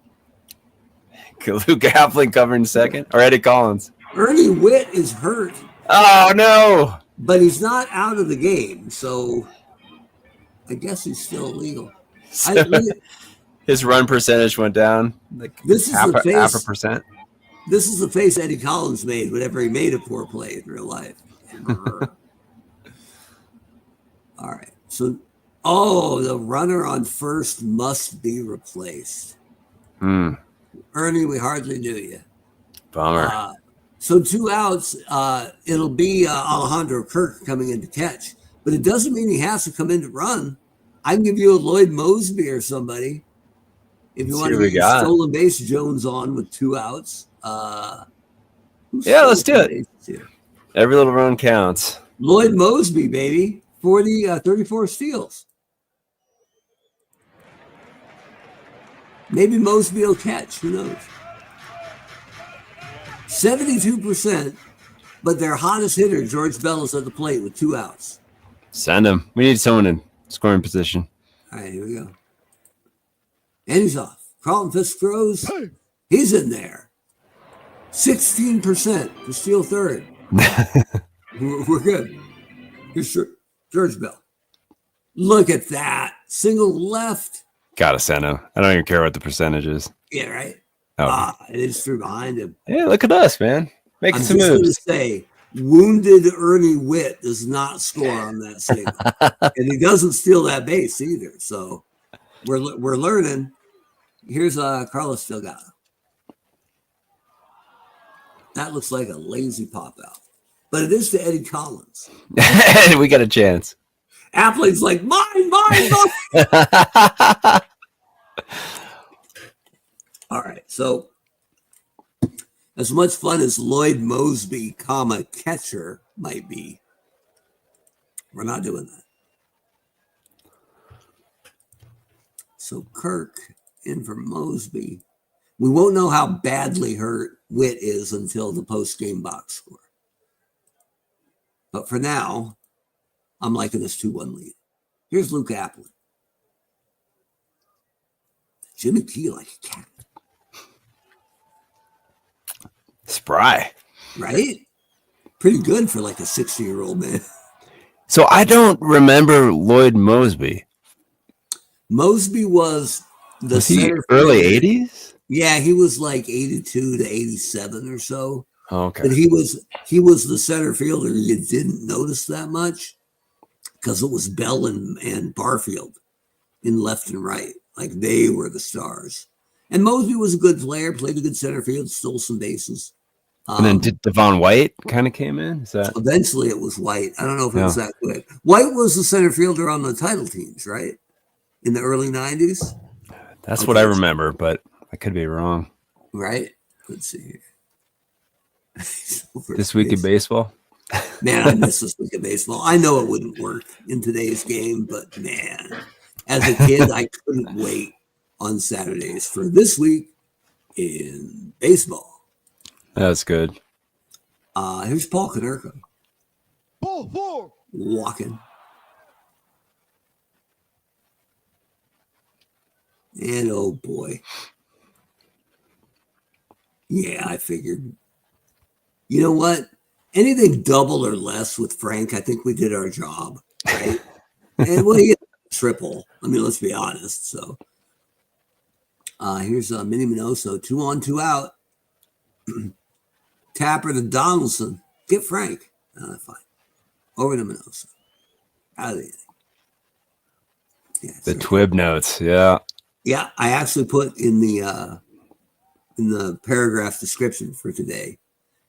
Luke Appling covering second, or Eddie Collins. Ernie Witt is hurt. Oh no! But he's not out of the game, so I guess he's still illegal. So his run percentage went down. Like this is half the face. Half a percent. This is the face Eddie Collins made whenever he made a poor play in real life. All right. So, the runner on first must be replaced. Ernie, we hardly knew you. Bummer. So 2 outs, it'll be Alejandro Kirk coming in to catch. But it doesn't mean he has to come in to run. I can give you a Lloyd Mosby or somebody. If you want to get stolen base Jones on with 2 outs. Let's do it. Every little run counts. Lloyd Mosby, baby. 34 steals. Maybe Mosby will catch. Who knows? 72%, but their hottest hitter, George Bell, is at the plate with 2 outs. Send him. We need someone in scoring position. All right, here we go. And he's off. Carlton Fisk throws. He's in there. 16% to steal third. We're good. Here's George Bell. Look at that. Single left. Gotta send him. I don't even care what the percentage is. Yeah, right. Oh. It is through behind him. Yeah, look at us, man. Making some moves. I'm just going to say, wounded Ernie Witt does not score on that single. And he doesn't steal that base either. So we're learning. Here's Carlos Delgado. That looks like a lazy pop out. But it is to Eddie Collins. We got a chance. Appling's like, mine. All right. So as much fun as Lloyd Mosby, catcher might be, we're not doing that. So Kirk in for Mosby. We won't know how badly hurt Witt is until the post-game box score. But for now, I'm liking this 2-1 lead. Here's Luke Appling. Jimmy Key like a cat. Spry. Right? Pretty good for like a 60-year-old man. So I don't remember Lloyd Mosby. Mosby was the early 80s? Yeah, he was like 82 to 87 or so. Oh, okay. But he was the center fielder. You didn't notice that much because it was Bell and Barfield in left and right. Like they were the stars. And Mosby was a good player, played a good center field, stole some bases. And then did Devon White kind of came in? Is that eventually it was White. I don't know if it was that good. White was the center fielder on the title teams, right? In the early 90s? That's what I remember, but I could be wrong. Right? Let's see here. This week in baseball? Man, I miss this week of baseball. I know it wouldn't work in today's game, but man, as a kid, I couldn't wait on Saturdays for this week in baseball. That's good. Here's Paul Konerko. Ball 4. Walking. And oh boy. Yeah, I figured. You know what? Anything double or less with Frank, I think we did our job, right? And well, he hit triple. I mean, let's be honest. So here's Minnie Minoso, 2 on, 2 out. Tapper to Donaldson. Get Frank. Fine. Over to Minoso. Out of the inning. Yeah, the TWIEB notes, yeah. Yeah, I actually put in the paragraph description for today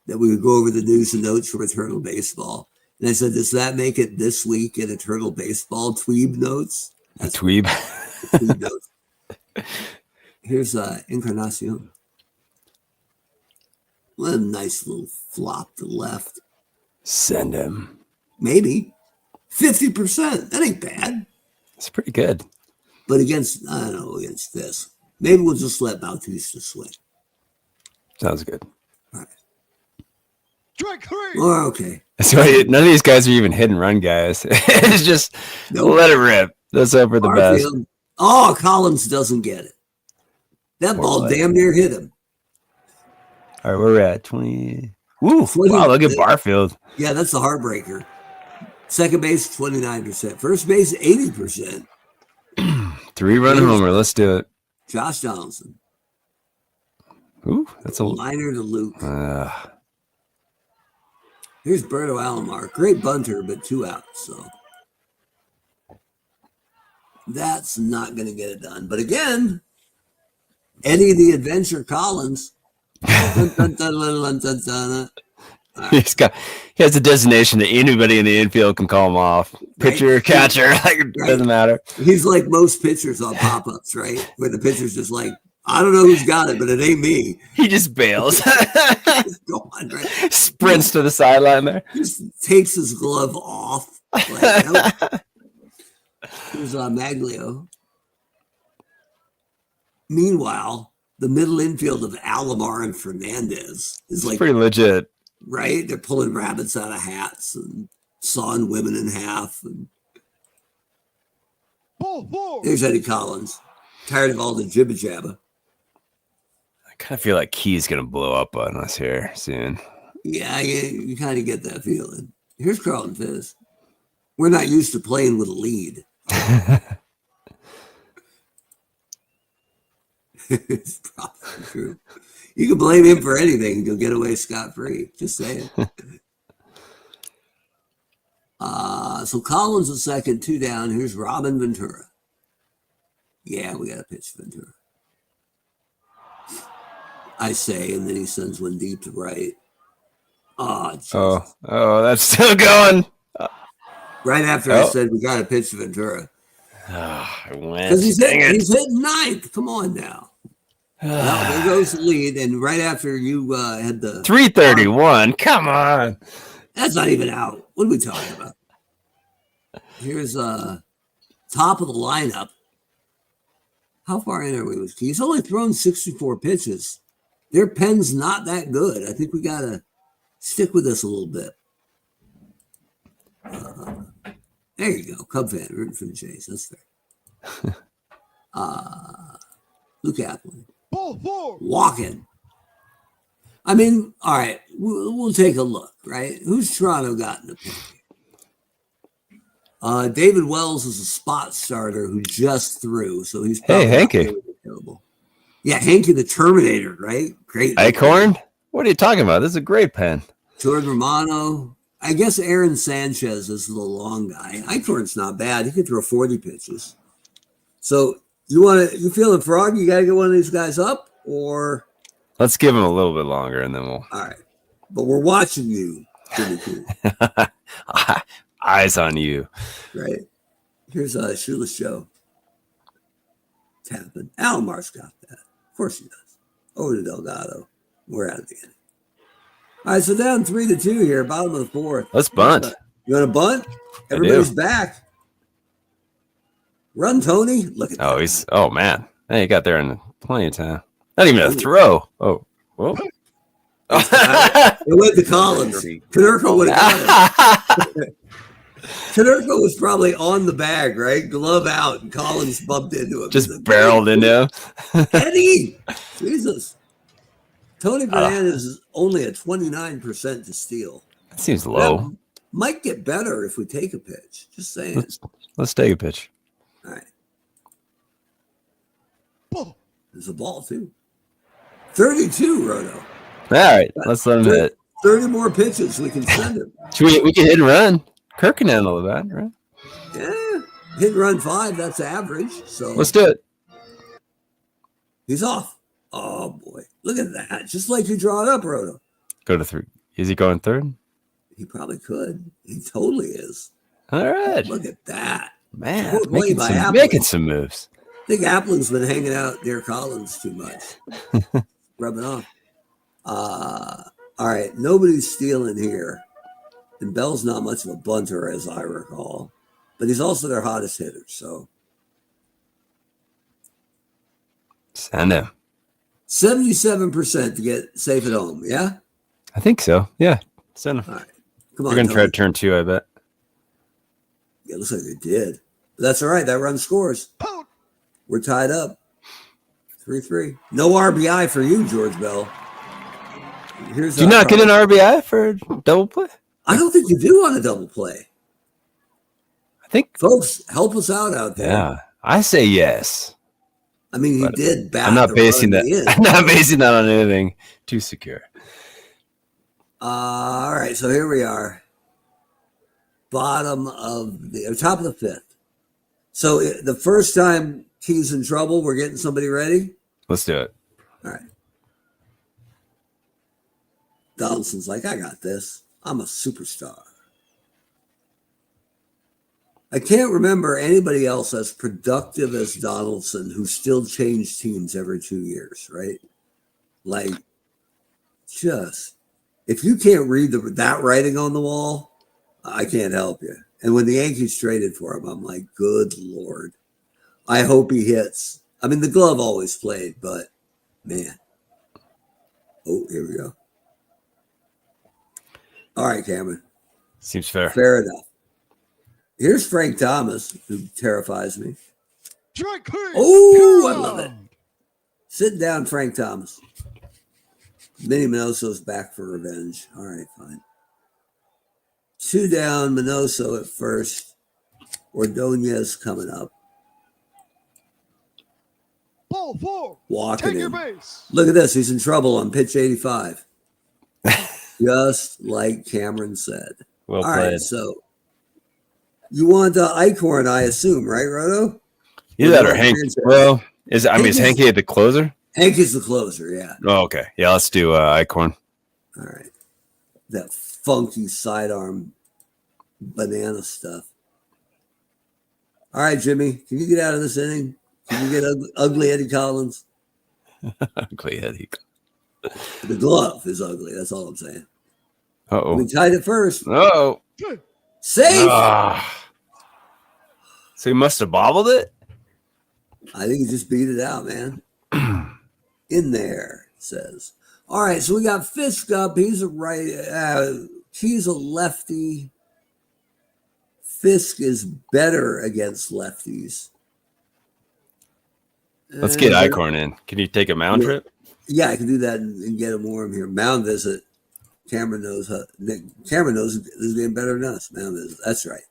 that we would go over the news and notes from Eternal Baseball. And I said, does that make it this week in Eternal Baseball TWIEB notes? That's TWIEB. TWIEB notes. Here's Encarnacion. What a nice little flop to left. Send him. Maybe. 50%. That ain't bad. It's pretty good. But against this. Maybe we'll just let Bautista swing. Sounds good. All right. Strike 3. Oh, okay. So none of these guys are even hit and run guys. It's just let it rip. Let's hope for the best. Oh, Collins doesn't get it. That ball damn near hit him. All right, where are we at? 20. Ooh, 20. Wow, look at Barfield. Yeah, that's the heartbreaker. Second base, 29%. First base, 80%. 3-run homer. Let's do it. Josh Donaldson. Ooh, that's a liner to Luke. Here's Berto Alomar. Great bunter, but 2 outs. So that's not going to get it done. But again, Eddie the Adventure Collins. He has a designation that anybody in the infield can call him off. Pitcher, catcher, like it doesn't matter. He's like most pitchers on pop-ups, right? Where the pitcher's just like, I don't know who's got it, but it ain't me. He just bails. Go on, right? Sprints to the sideline there. Just takes his glove off. Like, nope. Here's Magglio. Meanwhile, the middle infield of Alomar and Fernandez is like pretty legit. Right? They're pulling rabbits out of hats and sawing women in half. And there's Eddie Collins. Tired of all the jibba jabba. I kind of feel like Key's going to blow up on us here soon. Yeah, you kind of get that feeling. Here's Carlton Fizz. We're not used to playing with a lead. It's probably true. You can blame him for anything. He'll get away scot-free. Just saying. So Collins is second, 2 down. Here's Robin Ventura. Yeah, we got to pitch Ventura. I say, and then he sends one deep to right. Oh, that's still going. Right after I said we got to pitch Ventura. Because he's hitting ninth. Come on now. Well, there goes the lead, and right after you had the 331. Come on. That's not even out. What are we talking about? Here's top of the lineup. How far in are we with Key? He's only thrown 64 pitches. Their pen's not that good. I think we got to stick with this a little bit. There you go. Cub fan, rooting for the Jays. That's fair. Luke Appling. Walking. I mean, all right, we'll take a look, right? Who's Toronto got in the pick? David Wells is a spot starter who just threw, so he's probably Hanky. Terrible. Yeah, Hanky the Terminator, right? Great. Acorn? What are you talking about? This is a great pen. Jordan Romano. I guess Aaron Sanchez is the long guy. Acorn's not bad. He can throw 40 pitches. So you feeling frog? You got to get one of these guys up, or let's give him a little bit longer, and then we'll. All right, but we're watching you, Jimmy Cool. Eyes on you. Right. Here's Shoeless Joe. Tapping. Alomar's got that. Of course he does. Over to Delgado. We're out of the inning. All right, so down 3-2 here, bottom of the fourth. Let's bunt. You want to bunt? Everybody's back. Run, Tony. Look at that. Oh, man. Hey, he got there in plenty of time. Not even a throw. Oh, whoa. It went to Collins. Canerco would have got it. Canerco was probably on the bag, right? Glove out, and Collins bumped into him. Just barreled into him. Eddie! Jesus. Tony Fernandez is only at 29% to steal. That seems low. That might get better if we take a pitch. Just saying. Let's take a pitch. All right. There's a ball, too. 32, Roto. All right, let's let him hit. 30 more pitches. We can send him. We can hit and run. Kirk can handle that, right? Yeah. Hit and run 5. That's average. So let's do it. He's off. Oh, boy. Look at that. Just like you draw it up, Roto. Go to 3. Is he going 3rd? He probably could. He totally is. All right. Look at that. Man, making some moves. I think Appling's been hanging out near Collins too much. Rubbing off. All right. Nobody's stealing here. And Bell's not much of a bunter, as I recall. But he's also their hottest hitter. So send him. 77% to get safe at home. Yeah? I think so. Yeah. Send him. All right. Come on. We're going to try to turn 2, I bet. Yeah, it looks like they did. But that's all right. That run scores. We're tied up. 3-3. No RBI for you, George Bell. Here's Do you not get an RBI for a double play? I don't think you do on a double play. I think. Folks, help us out there. Yeah, I say yes. I mean, he did bat. I'm not basing that. I'm not basing that on anything too secure. All right, so here we are. Top of the fifth. So the first time Key's in trouble, we're getting somebody ready. Let's do it. All right. Donaldson's like, I got this. I'm a superstar. I can't remember anybody else as productive as Donaldson who still changed teams every 2 years, right? Like, just, if you can't read that writing on the wall, I can't help you. And when the Yankees traded for him, I'm like, good Lord. I hope he hits. I mean, the glove always played, but man. Oh, here we go. All right, Cameron. Seems fair. Fair enough. Here's Frank Thomas, who terrifies me. Oh, I love it. Sit down, Frank Thomas. Minnie Minoso's back for revenge. All right, fine. 2 down, Minoso at first. Ordonez coming up. Ball 4. Walking Take your in. base. Look at this. He's in trouble on pitch 85. Just like Cameron said. Well All played. right, so you want Eichhorn, I assume, right, Roto? Either that or Hank. Well, is Hanky at the closer? Hanky's the closer, yeah. Oh, okay. Yeah, let's do Eichhorn. All right. That funky sidearm banana stuff. All right, Jimmy, can you get out of this inning? Can you get ugly Eddie Collins? Ugly Eddie. The glove is ugly. That's all I'm saying. Uh-oh. We tied it first. Oh. Safe. So he must have bobbled it? I think he just beat it out, man. In there, it says. All right, so we got Fisk up. He's a he's a lefty. Fisk is better against lefties. Let's get Eichhorn in. Can you take a mound trip? Yeah, I can do that and get him warm here. Mound visit. Cameron knows is being better than us. Mound visit. That's right.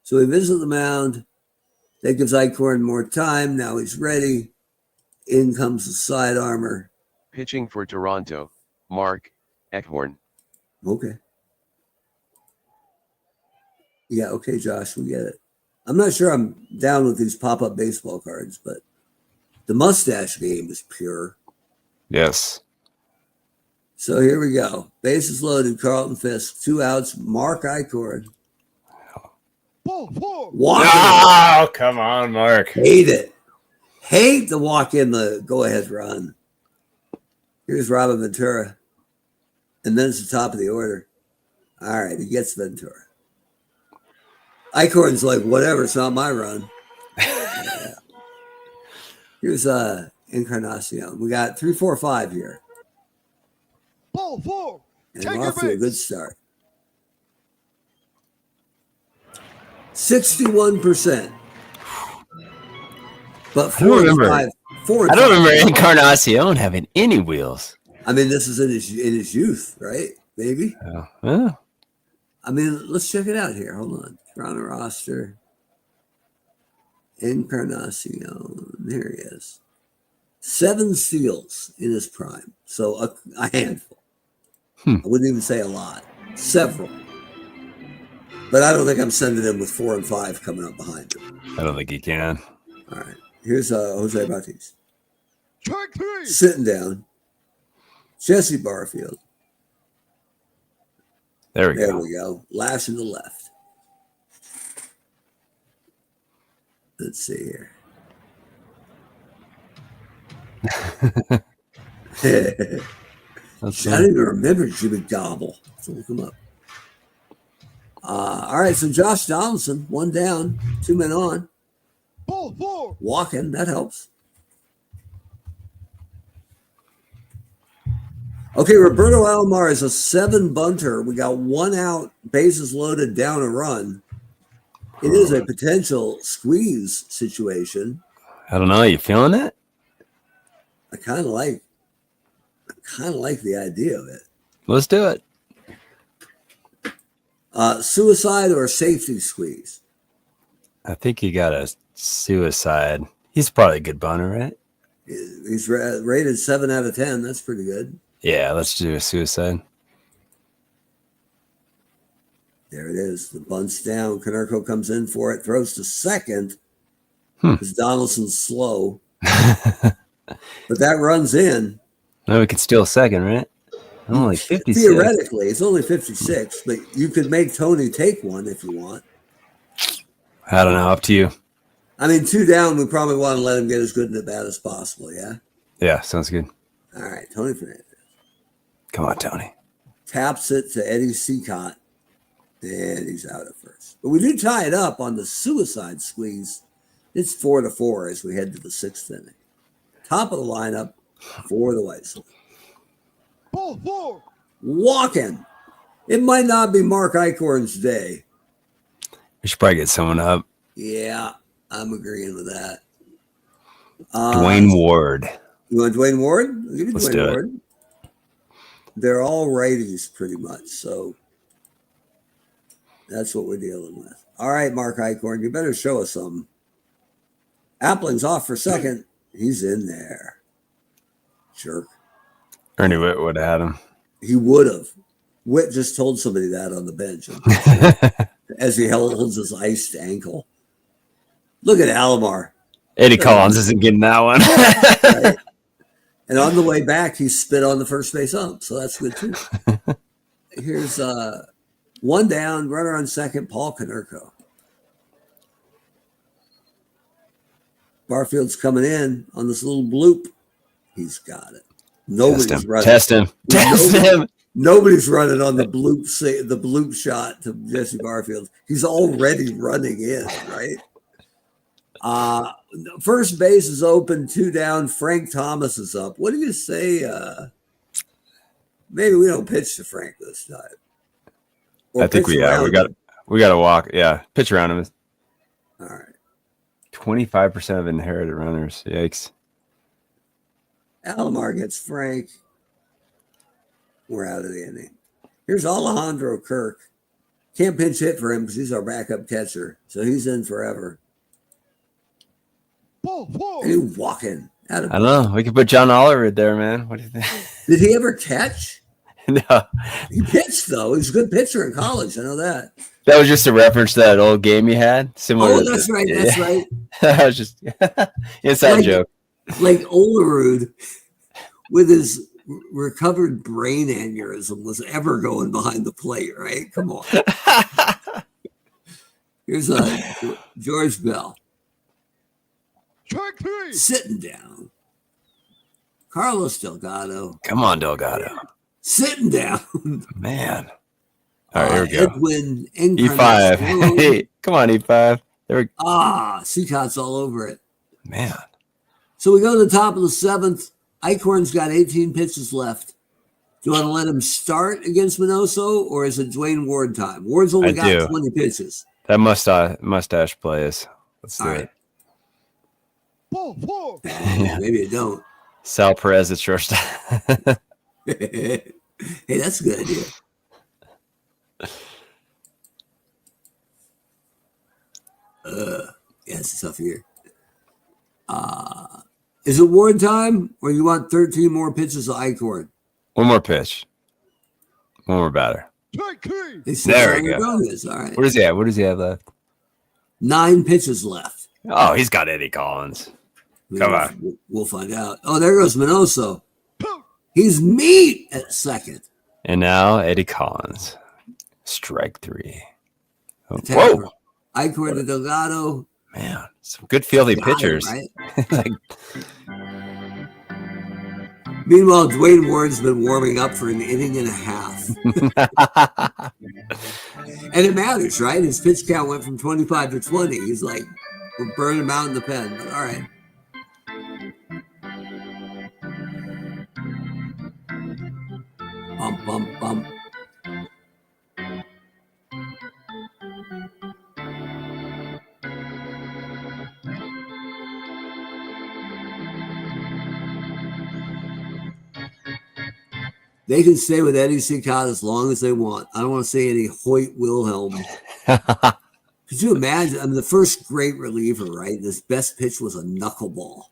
So we visit the mound. That gives Eichhorn more time. Now he's ready. In comes the side armor. Pitching for Toronto, Mark Eichhorn. Okay. Yeah, okay, Josh, we get it. I'm not sure I'm down with these pop-up baseball cards, but the mustache game is pure. Yes. So here we go. Bases loaded, Carlton Fisk. 2 outs, Mark Eichhorn. Ball 4. Walk Oh, come on, Mark. Hate it. Hate to walk in the go-ahead run. Here's Robin Ventura. And then it's the top of the order. All right, he gets Ventura. Eichhorn's like, whatever, it's not my run. Yeah. Here's Encarnacion. We got 3, 4, 5 here. Ball 4. And Take we're your off to a base. good start. 61%. But 4 and 5. 4 and I don't 5. remember Encarnacion having any wheels. I mean, this is in his youth, right? Maybe. Yeah. I mean, let's check it out here. Hold on. Toronto roster. Encarnacion. Here he is. 7 steals in his prime. So a handful. I wouldn't even say a lot. Several. But I don't think I'm sending him with 4 and 5 coming up behind him. I don't think he can. All right. Here's Jose Bautista. Strike 3. Sitting down. Jesse Barfield. There we There go. we go. Lash in the left. Let's see here. I don't even remember Jimmy Gobble. Let's look him up. All right, so Josh Donaldson, 1 down, 2 men on. Ball 4. Walking, that helps. Okay, Roberto Alomar is a 7 bunter. We got 1 out, bases loaded, down a run. It is a potential squeeze situation. I don't know. You feeling that? I kind of like kind of like the idea of it. Let's do it. Suicide or safety squeeze? I think he got a suicide. He's probably a good boner, right? He's rated 7 out of 10. That's pretty good. Yeah, let's do a suicide. There it is. The bunt's down. Konerko comes in for it, throws to second. Because Donaldson's slow. But that runs in. No, we could steal a second, right? Only 56. Theoretically, it's only 56, but you could make Tony take one if you want. I don't know. Up to you. I mean, 2 down, we probably want to let him get as good and as bad as possible, yeah? Yeah, sounds good. All right, Tony Fernandez. Come on, Tony. Taps it to Eddie Cicotte, and he's out at first. But we do tie it up on the suicide squeeze. It's 4-4 as we head to the 6th inning. Top of the lineup for the White Sox. Ball 4. Walking. It might not be Mark Eichhorn's day. We should probably get someone up. Yeah, I'm agreeing with that. Dwayne Ward. You want Dwayne Ward? I'll give you Let's Dwayne do it. Ward. They're all righties pretty much, so that's what we're dealing with. All right, Mark Eichhorn, you better show us something. Appling's off for second. He's in there. Jerk. Ernie Witt would have had him. He would have. Witt just told somebody that on the bench as he holds his iced ankle. Look at Alomar. Eddie Collins isn't getting that one. Right? And on the way back, he spit on the first base ump, so that's good too. Here's 1 down, runner on second, Paul Konerko. Barfield's coming in on this little bloop. He's got it. Nobody's running. Test him. Nobody's running on the bloop shot to Jesse Barfield. He's already running in, right? First base is open, 2 down. Frank Thomas is up. What do you say? Maybe we don't pitch to Frank this time. Or I think we got to walk. Yeah, pitch around him. All right. 25% of inherited runners. Yikes. Alomar gets Frank. We're out of the inning. Here's Alejandro Kirk. Can't pinch hit for him because he's our backup catcher. So he's in forever. Ball 4. And he's walking. I don't know. We could put John Oliver there, man. What do you think? Did he ever catch? No. He pitched, though. He was a good pitcher in college. I know that. That was just a reference to that old game he had. Similar. Oh, that's right. That's right. That was just inside joke. Like Olerud with his recovered brain aneurysm was ever going behind the plate, right? Come on. Here's George Bell. Strike 3. Sitting down. Carlos Delgado. Come on, Delgado. Sitting down. Man. All right, here we go. Edwin E5. Hey, come on, E5. There we go. Cicotte's all over it. Man. So we go to the top of the 7th. Eichhorn's got 18 pitches left. Do you want to let him start against Minoso, or is it Dwayne Ward time? Ward's only got 20 pitches. That mustache plays. Let's do it. Ball 4. Maybe you don't. Sal Perez at shortstop. Hey, that's a good idea. Yeah, it's a tough year. Is it Ward time, or you want 13 more pitches of Eichhorn? One more pitch. One more batter. Strike 3. There we go. All right. What does he have? What does he have left? 9 pitches left. Oh, he's got Eddie Collins. Come on. We'll find out. Oh, there goes Minoso. He's meat at second. And now Eddie Collins. Strike 3. Oh, whoa. Eichhorn to Delgado. Man, some good fielding pitchers. Right? Meanwhile, Dwayne Ward's been warming up for an inning and a half. And it matters, right? His pitch count went from 25 to 20. He's like, we're burning him out in the pen. But all right. Bump, bump, bump. They can stay with Eddie Cicotte as long as they want. I don't want to see any Hoyt Wilhelm. Could you imagine? I mean, the first great reliever, right? This best pitch was a knuckleball.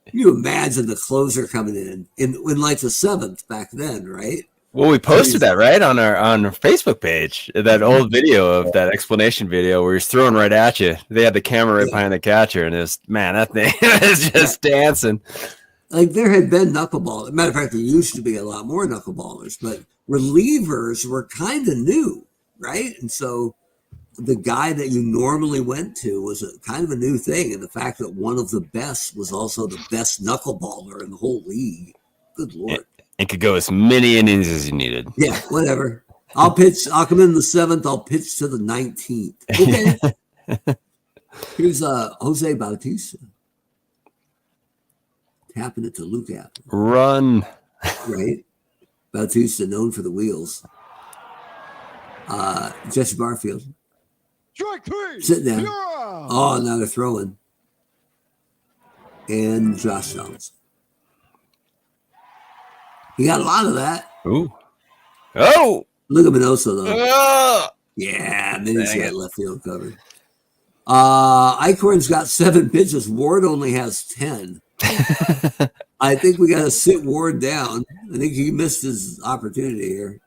Can you imagine the closer coming in like the seventh back then, right? Well, we posted that right on our Facebook page. That old video of that explanation video where he's throwing right at you. They had the camera right behind the catcher, and that thing is just dancing. Like there had been knuckleball. Matter of fact, there used to be a lot more knuckleballers, but relievers were kind of new, right? And so the guy that you normally went to was a kind of a new thing. And the fact that one of the best was also the best knuckleballer in the whole league. Good Lord. It could go as many innings as you needed. Yeah, whatever. I'll come in the 7th. I'll pitch to the 19th. Okay. Here's Jose Bautista. Tapping it to Luke Apple. Run. Right. Bautista known for the wheels. Jesse Barfield. Strike 3. Sit down. Pura. Oh, now they're throwing. And Josh Johnson. He got a lot of that. Ooh. Oh. Look at Minoso, though. Oh. Yeah, then he's got left field covered. Eichhorn's got 7 pitches. Ward only has 10. I think we got to sit Ward down. I think he missed his opportunity here.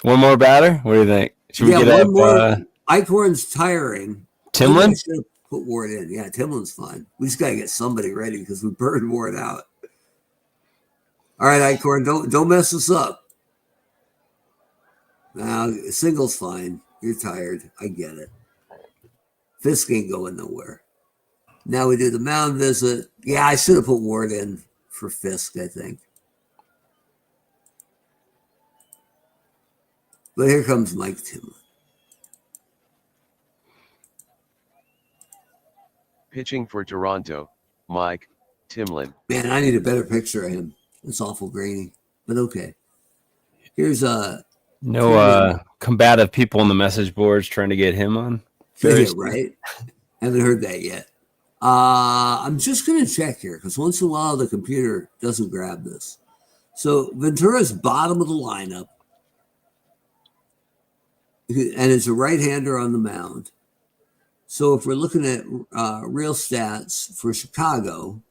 One more batter? What do you think? Should we get one up, more. Eichhorn's tiring. Timlin? Should have put Ward in. Yeah, Timlin's fine. We just got to get somebody ready because we burned Ward out. All right, Eichhorn, don't mess us up. Now, single's fine. You're tired. I get it. Fisk ain't going nowhere. Now we do the mound visit. Yeah, I should have put Ward in for Fisk, I think. But here comes Mike Timlin. Pitching for Toronto, Mike Timlin. Man, I need a better picture of him. It's awful grainy, but okay. Here's no combative people on the message boards trying to get him on. Yeah, right. Haven't heard that yet. I'm just gonna check here because once in a while the computer doesn't grab this. So Ventura's bottom of the lineup, and it's a right-hander on the mound. So if we're looking at real stats for Chicago,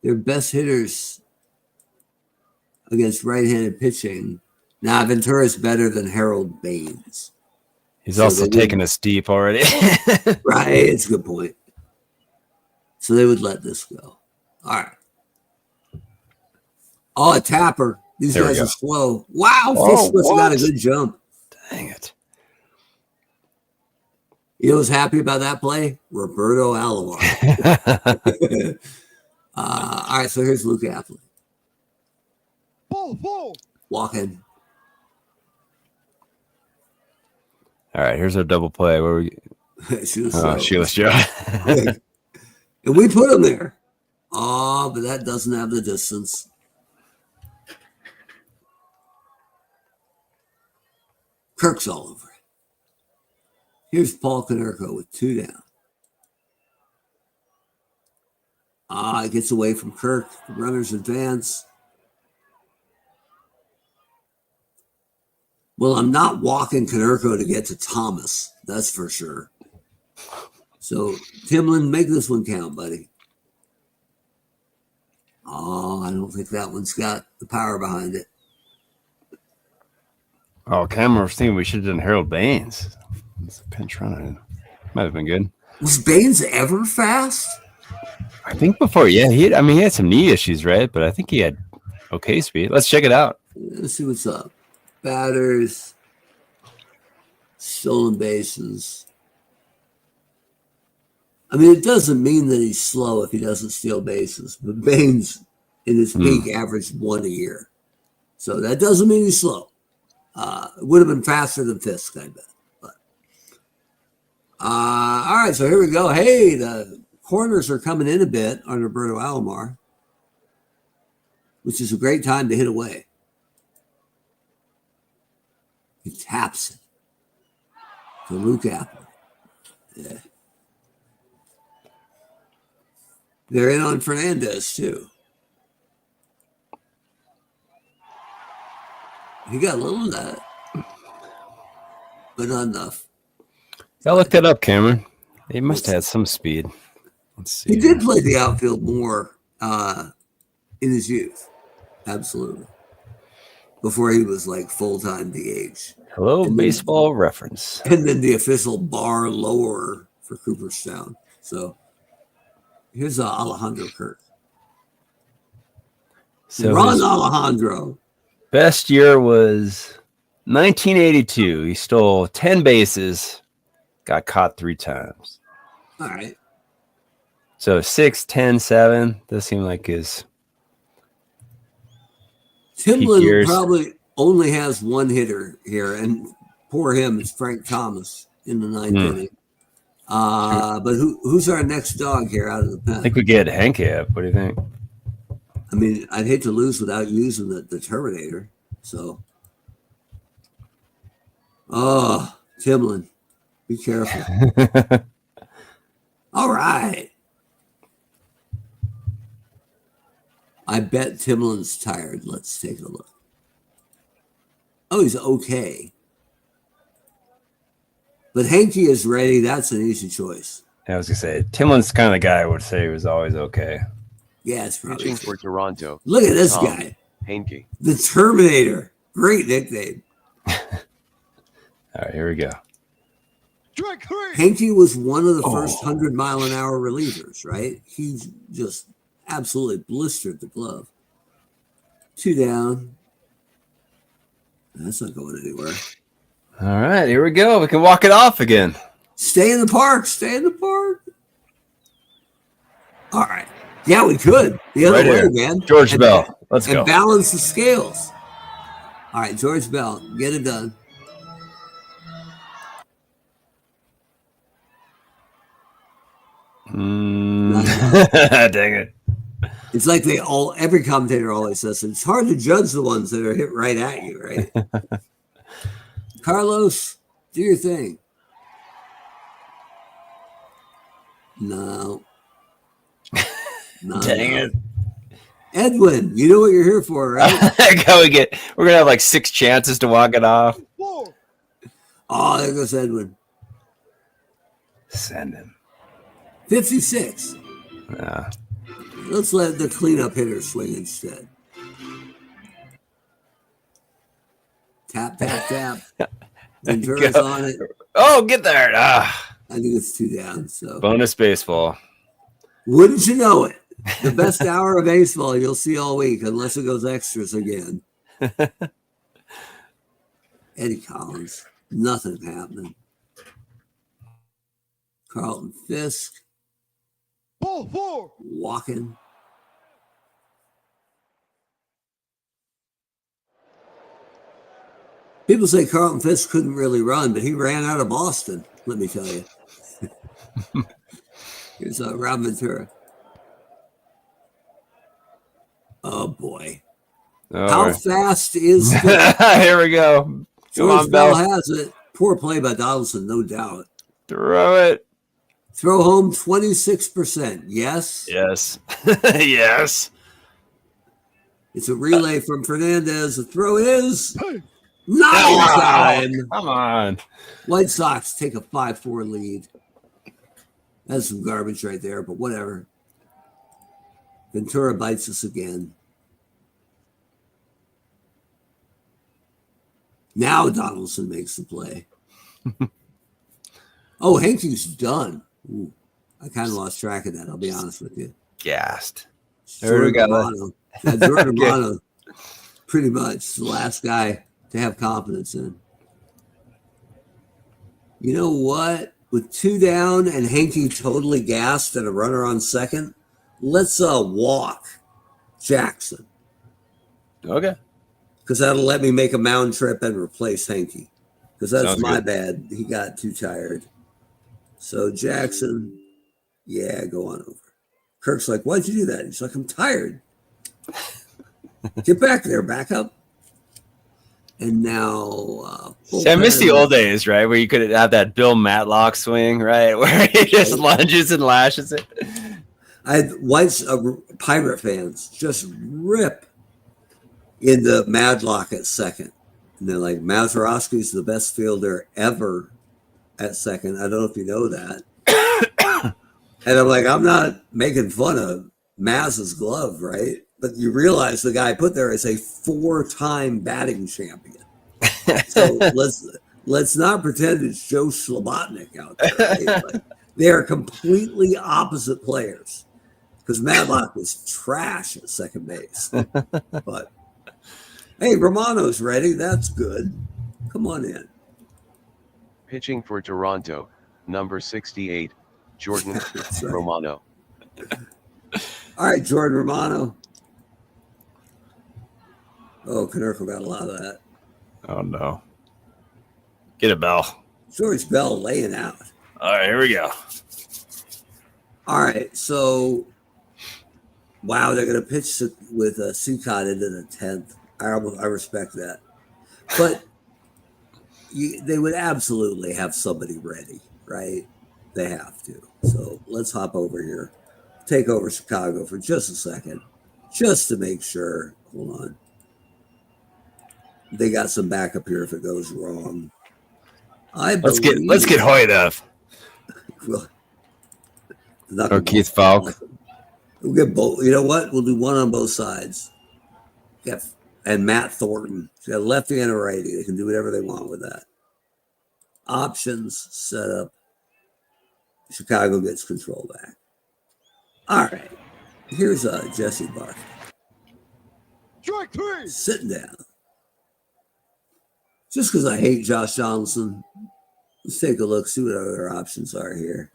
their best hitters against right-handed pitching. Now Ventura's better than Harold Baines. He's also taken us deep already. Right, it's a good point. So they would let this go. All right. Oh, a tapper. These guys are slow. Wow, Fish must have got a good jump. Dang it. You know who's happy about that play? Roberto Alomar. All right, so here's Luke Appley. Ball. Walking. All right, here's our double play. Where we? Shoeless Joe. And we put him there. Oh, but that doesn't have the distance. Kirk's all over it. Here's Paul Konerko with 2 down. It gets away from Kirk. The runners advance. Well, I'm not walking Konerko to get to Thomas. That's for sure. So, Timlin, make this one count, buddy. Oh, I don't think that one's got the power behind it. Oh, Cameron was thinking we should have done Harold Baines. It's a pinch runner. Might have been good. Was Baines ever fast? I think before, yeah. He had some knee issues, right? But I think he had okay speed. Let's check it out. Let's see what's up. Batters, stolen bases. I mean, it doesn't mean that he's slow if he doesn't steal bases. But Baines, in his peak, averaged 1 a year. So that doesn't mean he's slow. It would have been faster than Fisk, I bet. But all right, so here we go. Hey, the corners are coming in a bit on Roberto Alomar, which is a great time to hit away. He taps it to Luke Apple. Yeah. They're in on Fernandez, too. He got a little of that, but not enough. I looked that up, Cameron. He must have had some speed. Let's see. He did play the outfield more in his youth. Absolutely. Before he was like full-time DH. Hello, baseball reference. And then the official bar lower for Cooperstown. So here's Alejandro Kirk. So Ron Alejandro. Best year was 1982. He stole 10 bases, got caught 3 times. All right. So 6, 10, 7. Does seem like his Timlin probably only has one hitter here, and poor him, it's Frank Thomas in the 9th inning. But who's our next dog here out of the pen? I think we get Henke up. What do you think? I mean, I'd hate to lose without using the Terminator. So, Timlin, be careful. All right. I bet Timlin's tired. Let's take a look. Oh, he's okay. But Henke is ready. That's an easy choice. I was going to say, Timlin's kind of the guy I would say was always okay. Yeah, it's probably pitching for Toronto. Look at this guy. Henke. The Terminator. Great nickname. All right, here we go. Henke was one of the first 100-mile-an-hour relievers, right? He just absolutely blistered the glove. 2 down. That's not going anywhere. All right, here we go. We can walk it off again. Stay in the park. Stay in the park. All right. Yeah, we could. The other way, man. George Bell. Let's go. And balance the scales. All right, George Bell. Get it done. Dang it. It's like every commentator always says, it's hard to judge the ones that are hit right at you, right? Carlos, do your thing. No. Dang it. Edwin, you know what you're here for, right? We're gonna have like 6 chances to walk it off. Oh, there goes Edwin. Send him. 56. Let's let the cleanup hitter swing instead. Tap, tap, tap. Ventura's on it. Oh, get there. I think it's 2 down. So bonus baseball. Wouldn't you know it? The best hour of baseball you'll see all week, unless it goes extras again. Eddie Collins. Nothing happening. Carlton Fisk. Ball 4. Walking. People say Carlton Fisk couldn't really run, but he ran out of Boston, let me tell you. Here's Rob Ventura. Oh, boy. How fast is the... Here we go. George Bell has it. Poor play by Donaldson, no doubt. Throw it. Throw home 26%. Yes? Yes. Yes. It's a relay from Fernandez. The throw is not in time. Come on. White Sox take a 5-4 lead. That's some garbage right there, but whatever. Ventura bites us again. Now Donaldson makes the play. Oh, Henke's done. Ooh, I kind of lost track of that, I'll be honest with you. Gassed. There we go. Jordan Romano, pretty much the last guy to have confidence in. You know what? With 2 down and Henke totally gassed and a runner on second, let's walk Jackson. Okay. Because that'll let me make a mound trip and replace Henke. Because that's Sounds my good. bad. He got too tired. So Jackson, yeah, go on over. Kirk's like, why'd you do that? He's like, I'm tired. Get back there, back up. And now... See, I miss the old days, right? Where you could have that Bill Matlock swing, right? Where he just lunges and lashes it. I had whites, Pirate fans just rip into Madlock at second. And they're like, Mazeroski's the best fielder ever at second. I don't know if you know that. And I'm like, I'm not making fun of Maz's glove, right? But you realize the guy put there is a 4-time batting champion. So let's not pretend it's Joe Slobotnik out there, right? Like, they are completely opposite players. Because Matlock was trash at second base. But hey, Romano's ready. That's good. Come on in. Pitching for Toronto, number 68, Jordan That's right. Romano. All right, Jordan Romano. Oh, Konerko got a lot of that. Oh, no. Get a bell. George Bell laying out. All right, here we go. All right, so wow, they're going to pitch with Cicotte into the 10th. I respect that. But they would absolutely have somebody ready, right? They have to. So let's hop over here. Take over Chicago for just a second, just to make sure. Hold on. They got some backup here if it goes wrong. Let's get Hoyt up. Well, or Keith Falk. We'll get both. You know what? We'll do one on both sides. Yeah, and Matt Thornton. Got a lefty and a righty. They can do whatever they want with that. Options set up. Chicago gets control back. All right. Here's Jesse Buck. Strike 3. Sitting down. Just because I hate Josh Donaldson, let's take a look, see what our other options are here.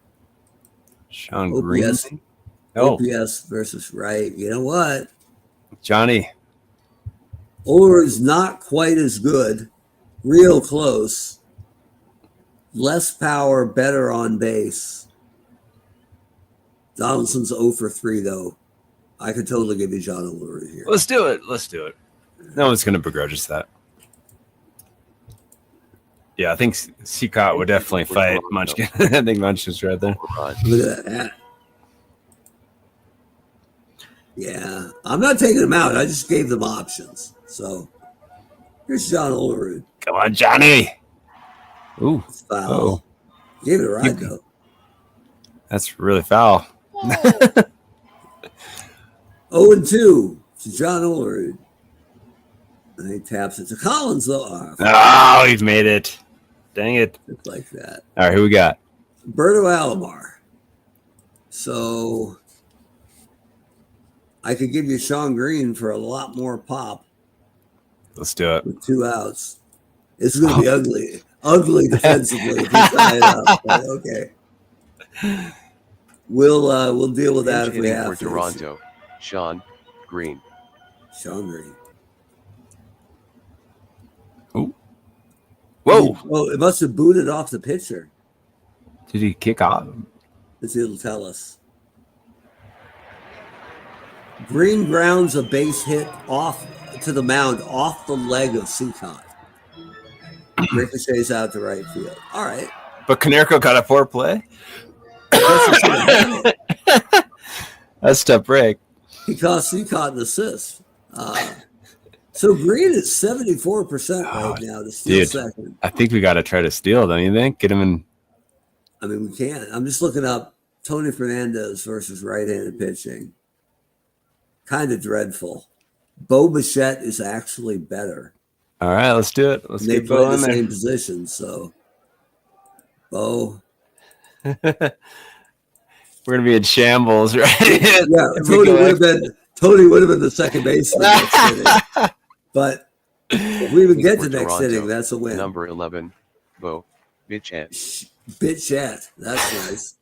Sean OPS, Green. Oh, OPS versus right. You know what? Johnny. Oler's not quite as good. Real close. Less power, better on base. Donaldson's 0 for 3, though. I could totally give you John Oler here. Let's do it. No one's going to begrudge us that. Yeah, I think Cicotte would definitely fight Munchkin. I think Munchkin's right there. Look at that. Yeah, I'm not taking them out. I just gave them options. So here's John Olerud. Come on, Johnny. Ooh. It's foul. Gave it a ride, though. That's really foul. 0-2 to John Olerud. And he taps it to Collins, though. Oh, he's made it. Dang it. It's like that. All right, who we got? Berto Alomar. So I could give you Sean Green for a lot more pop. Let's do it. With 2 outs. It's going to be ugly. Ugly defensively if you tie it up. But okay. We'll deal with that if we have for Toronto, Sean Green. Sean Green. Oh. Whoa. Oh, it must have booted off the pitcher. Did he kick off? It'll tell us. Green grounds a base hit off to the mound, off the leg of Cicotte. Ricochets out to right field. All right. But Konerko got a 4 play? That's tough break. He cost Cicotte an assist. So Green is 74% right now to steal second. I think we got to try to steal, don't you think? Get him in. I mean, we can. I'm just looking up Tony Fernandez versus right-handed pitching. Kind of dreadful. Bo Bichette is actually better. All right, let's do it. Let's they get play Bo the in there. same position, so Bo. We're gonna be in shambles, right? Yeah, Tony would have been the second baseman next inning. But if we would get to next Toronto, inning, that's a win. Number 11, Bo Bichette. Bichette, that's nice.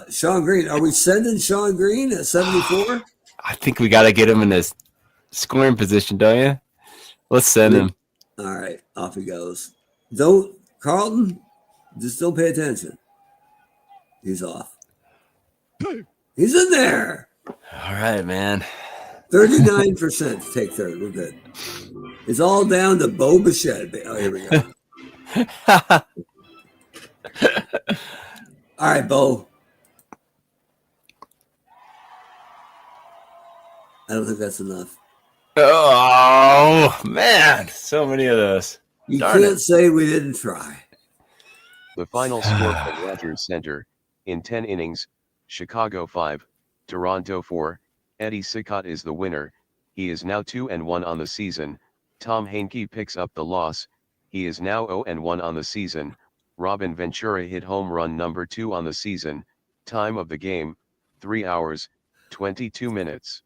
Sean Green, are we sending Sean Green at 74? I think we got to get him in this scoring position, don't you? Let's send him. All right, off he goes. Carlton, just don't pay attention. He's off. He's in there. All right, man. 39% to take third. We're good. It's all down to Bo Bichette. Oh, here we go. All right, Bo. I don't think that's enough. Oh, man. So many of those. You Darn can't it. say we didn't try. The final score from Rogers Center, in 10 innings, Chicago 5, Toronto 4, Eddie Cicotte is the winner, he is now 2-1 on the season, Tom Hainke picks up the loss, he is now 0-1 on the season, Robin Ventura hit home run number 2 on the season, time of the game, 3 hours, 22 minutes.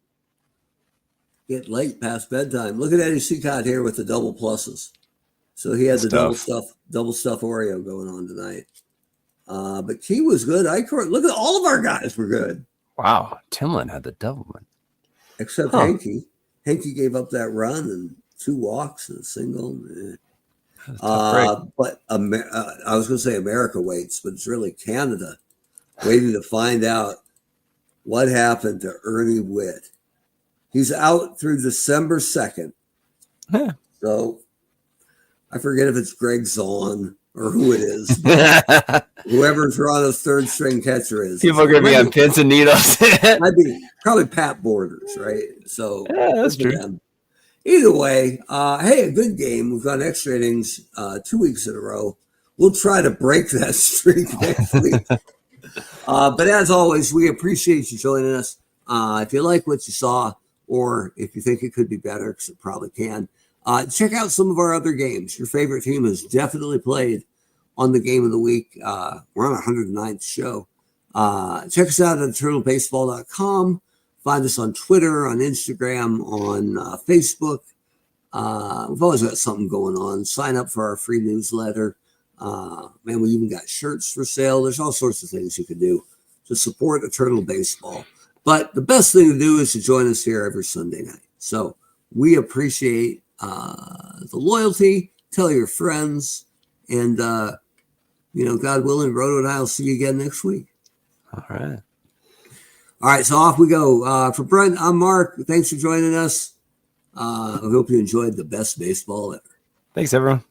Get late past bedtime. Look at Eddie Cicotte here with the double pluses. So he had the double stuff Oreo going on tonight. But Key was good. Look at all of our guys were good. Wow. Timlin had the double one. Except Hankey. Hankey gave up that run and 2 walks and a single. But I was going to say America waits, but it's really Canada waiting to find out what happened to Ernie Witt. He's out through December 2nd. Yeah. So I forget if it's Greg Zahn or who it is. Whoever Toronto's third string catcher is. People are going to be on pins and needles. I'd be probably Pat Borders, right? So yeah, that's true. Them. Either way, hey, a good game. We've got extra innings 2 weeks in a row. We'll try to break that streak next week. But as always, we appreciate you joining us. If you like what you saw, or if you think it could be better, because it probably can, check out some of our other games. Your favorite team has definitely played on the Game of the Week. We're on our 109th show. Check us out at eternalbaseball.com. Find us on Twitter, on Instagram, on Facebook. We've always got something going on. Sign up for our free newsletter. Man, we even got shirts for sale. There's all sorts of things you can do to support Eternal Baseball. But the best thing to do is to join us here every Sunday night. So we appreciate the loyalty. Tell your friends. And, God willing, Roto and I will see you again next week. All right. All right, so off we go. For Brent, I'm Mark. Thanks for joining us. I hope you enjoyed the best baseball ever. Thanks, everyone.